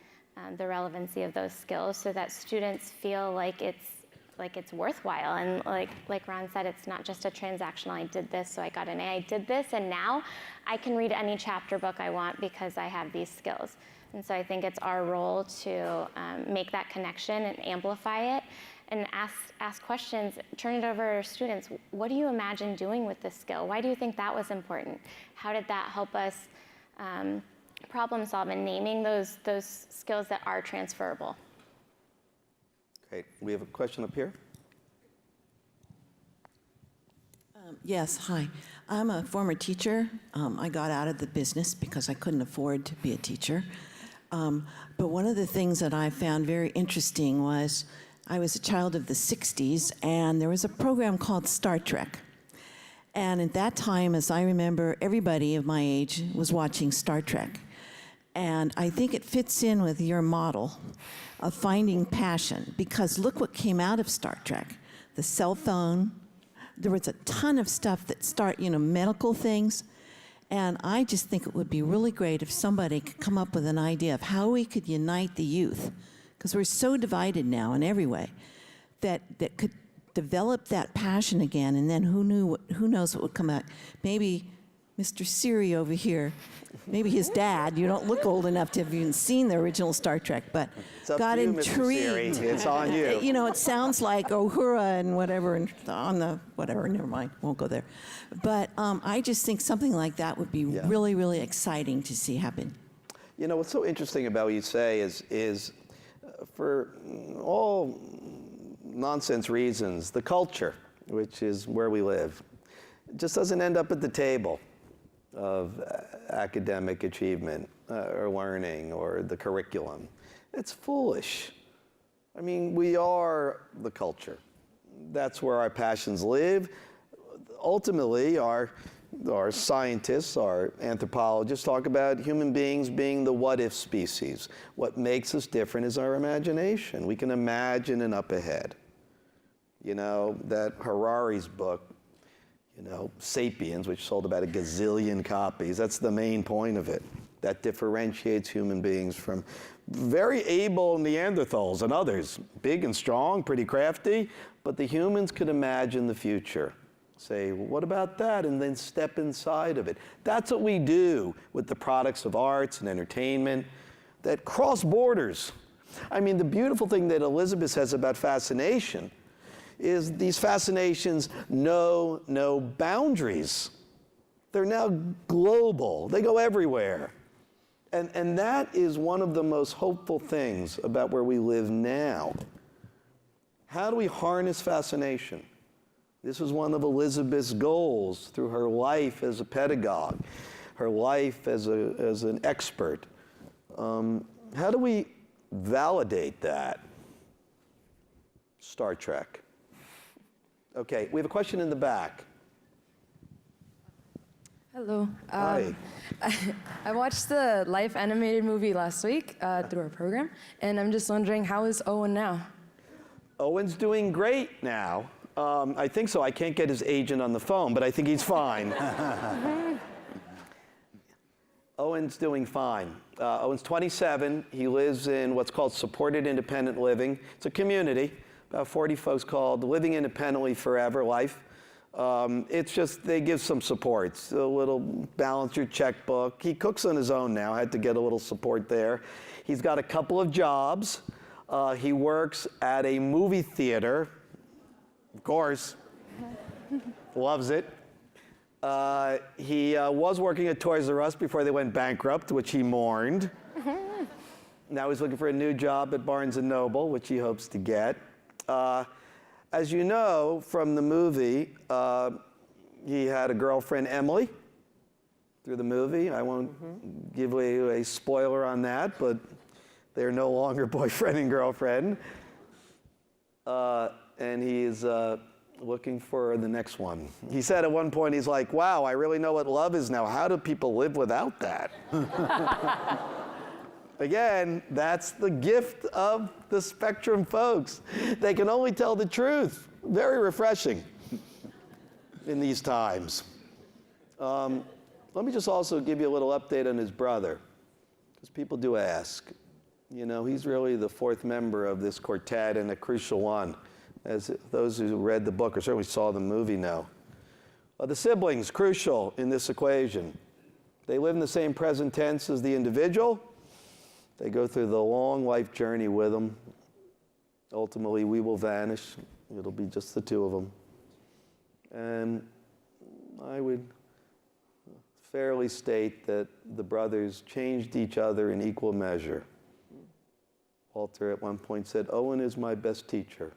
the relevancy of those skills so that students feel like it's worthwhile. And like Ron said, it's not just a transactional, I did this, so I got an A, I did this, and now I can read any chapter book I want because I have these skills. And so I think it's our role to make that connection and amplify it, and ask questions, turn it over to students. What do you imagine doing with this skill? Why do you think that was important? How did that help us problem solve, and naming those skills that are transferable? Great. We have a question up here. Yes, hi. I'm a former teacher. I got out of the business because I couldn't afford to be a teacher. But one of the things that I found very interesting was I was a child of the 60s, and there was a program called Star Trek. And at that time, as I remember, everybody of my age was watching Star Trek. And I think it fits in with your model of finding passion, because look what came out of Star Trek. The cell phone, there was a ton of stuff that medical things. And I just think it would be really great if somebody could come up with an idea of how we could unite the youth, because we're so divided now in every way, that could develop that passion again, and then who knows what would come out. Maybe Mr. Siri over here, maybe his dad, you don't look old enough to have even seen the original Star Trek, but It's up got to you, Mr. intrigued. Siri. It's on you. It sounds like Uhura and whatever, and on the whatever, never mind, won't go there. But I just think something like that would be really, really exciting to see happen. You know, what's so interesting about what you say is for all nonsense reasons, the culture, which is where we live, just doesn't end up at the table of academic achievement or learning or the curriculum. It's foolish. I mean, we are the culture. That's where our passions live. Ultimately, our scientists, our anthropologists talk about human beings being the what-if species. What makes us different is our imagination. We can imagine an up ahead. You know, that Harari's book, Sapiens, which sold about a gazillion copies, that's the main point of it. That differentiates human beings from very able Neanderthals and others, big and strong, pretty crafty, but the humans could imagine the future. Say, well, what about that? And then step inside of it. That's what we do with the products of arts and entertainment that cross borders. I mean, the beautiful thing that Elizabeth says about fascination is these fascinations know no boundaries. They're now global. They go everywhere. And that is one of the most hopeful things about where we live now. How do we harness fascination? This was one of Elizabeth's goals through her life as a pedagogue, her life as an expert. How do we validate that? Star Trek. Okay, we have a question in the back. Hello. Hi. I watched the Life animated movie last week through our program, and I'm just wondering, how is Owen now? Owen's doing great now. I think so. I can't get his agent on the phone, but I think he's fine. Owen's doing fine. Owen's 27. He lives in what's called supported independent living. It's a community, about 40 folks, called Living Independently Forever Life. It's just, they give some supports, a little balance your checkbook. He cooks on his own now, had to get a little support there. He's got a couple of jobs. He works at a movie theater, of course, loves it. He was working at Toys R Us before they went bankrupt, which he mourned. Now he's looking for a new job at Barnes & Noble, which he hopes to get. As you know from the movie, he had a girlfriend, Emily, through the movie. I won't give you a spoiler on that, but they're no longer boyfriend and girlfriend. And he's looking for the next one. He said at one point, he's like, wow, I really know what love is now. How do people live without that? Again, that's the gift of the Spectrum folks. They can only tell the truth. Very refreshing in these times. Let me just also give you a little update on his brother, because people do ask. You know, he's really the fourth member of this quartet and a crucial one, as those who read the book or certainly saw the movie know. The siblings, crucial in this equation. They live in the same present tense as the individual. They go through the long life journey with them. Ultimately, we will vanish. It'll be just the two of them. And I would fairly state that the brothers changed each other in equal measure. Walter at one point said, "Owen is my best teacher."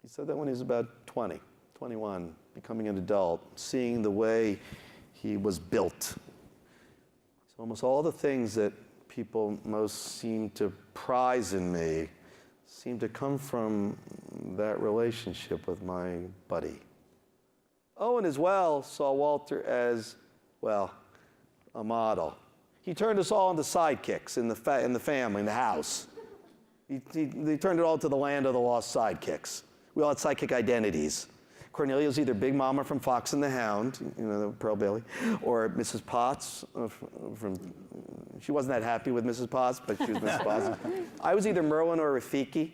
He said that when he was about 20, 21, becoming an adult, seeing the way he was built. So almost all the things that people most seem to prize in me seem to come from that relationship with my buddy. Owen as well saw Walter as, well, a model. He turned us all into sidekicks in the family, in the house. He turned it all to the land of the lost sidekicks. We all had sidekick identities. Cornelia was either Big Mama from Fox and the Hound, you know, the Pearl Bailey, or Mrs. Potts she wasn't that happy with Mrs. Potts, but she was Mrs. Potts. I was either Merlin or Rafiki.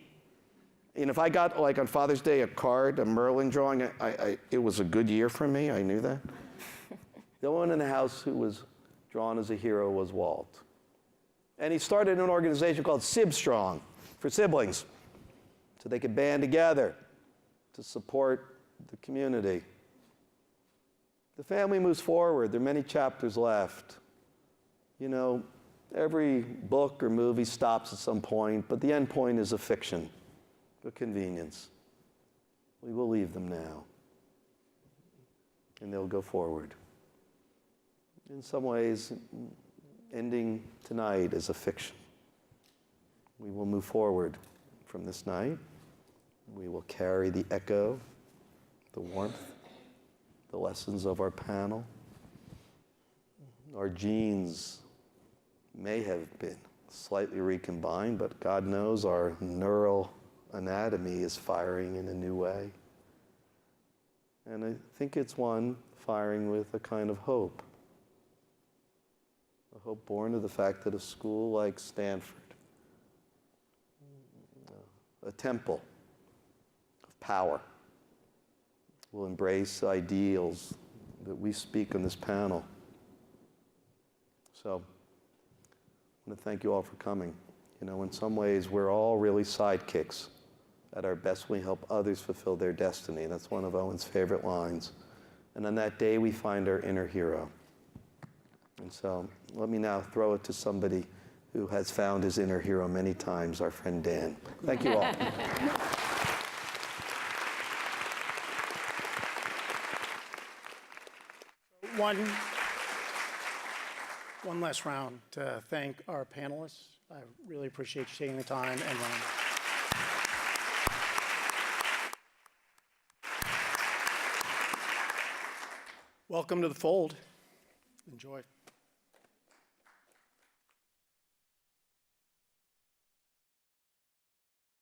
And if I got, like on Father's Day, a card, a Merlin drawing, it was a good year for me. I knew that. The only one in the house who was drawn as a hero was Walt. And he started an organization called Sibstrong for siblings, so they could band together to support the community. The family moves forward. There are many chapters left. You know, every book or movie stops at some point, but the end point is a fiction, a convenience. We will leave them now, and they'll go forward. In some ways, ending tonight is a fiction. We will move forward from this night. We will carry the echo, the warmth, the lessons of our panel. Our genes may have been slightly recombined, but God knows our neural anatomy is firing in a new way. And I think it's one firing with a kind of hope. A hope born of the fact that a school like Stanford, a temple of power, will embrace ideals that we speak on this panel. So, I want to thank you all for coming. You know, in some ways, we're all really sidekicks. At our best, we help others fulfill their destiny. That's one of Owen's favorite lines. And on that day, we find our inner hero. And so, let me now throw it to somebody who has found his inner hero many times, our friend Dan. Thank you all. One last round to thank our panelists. I really appreciate you taking the time, and Ron. Welcome to the fold. Enjoy.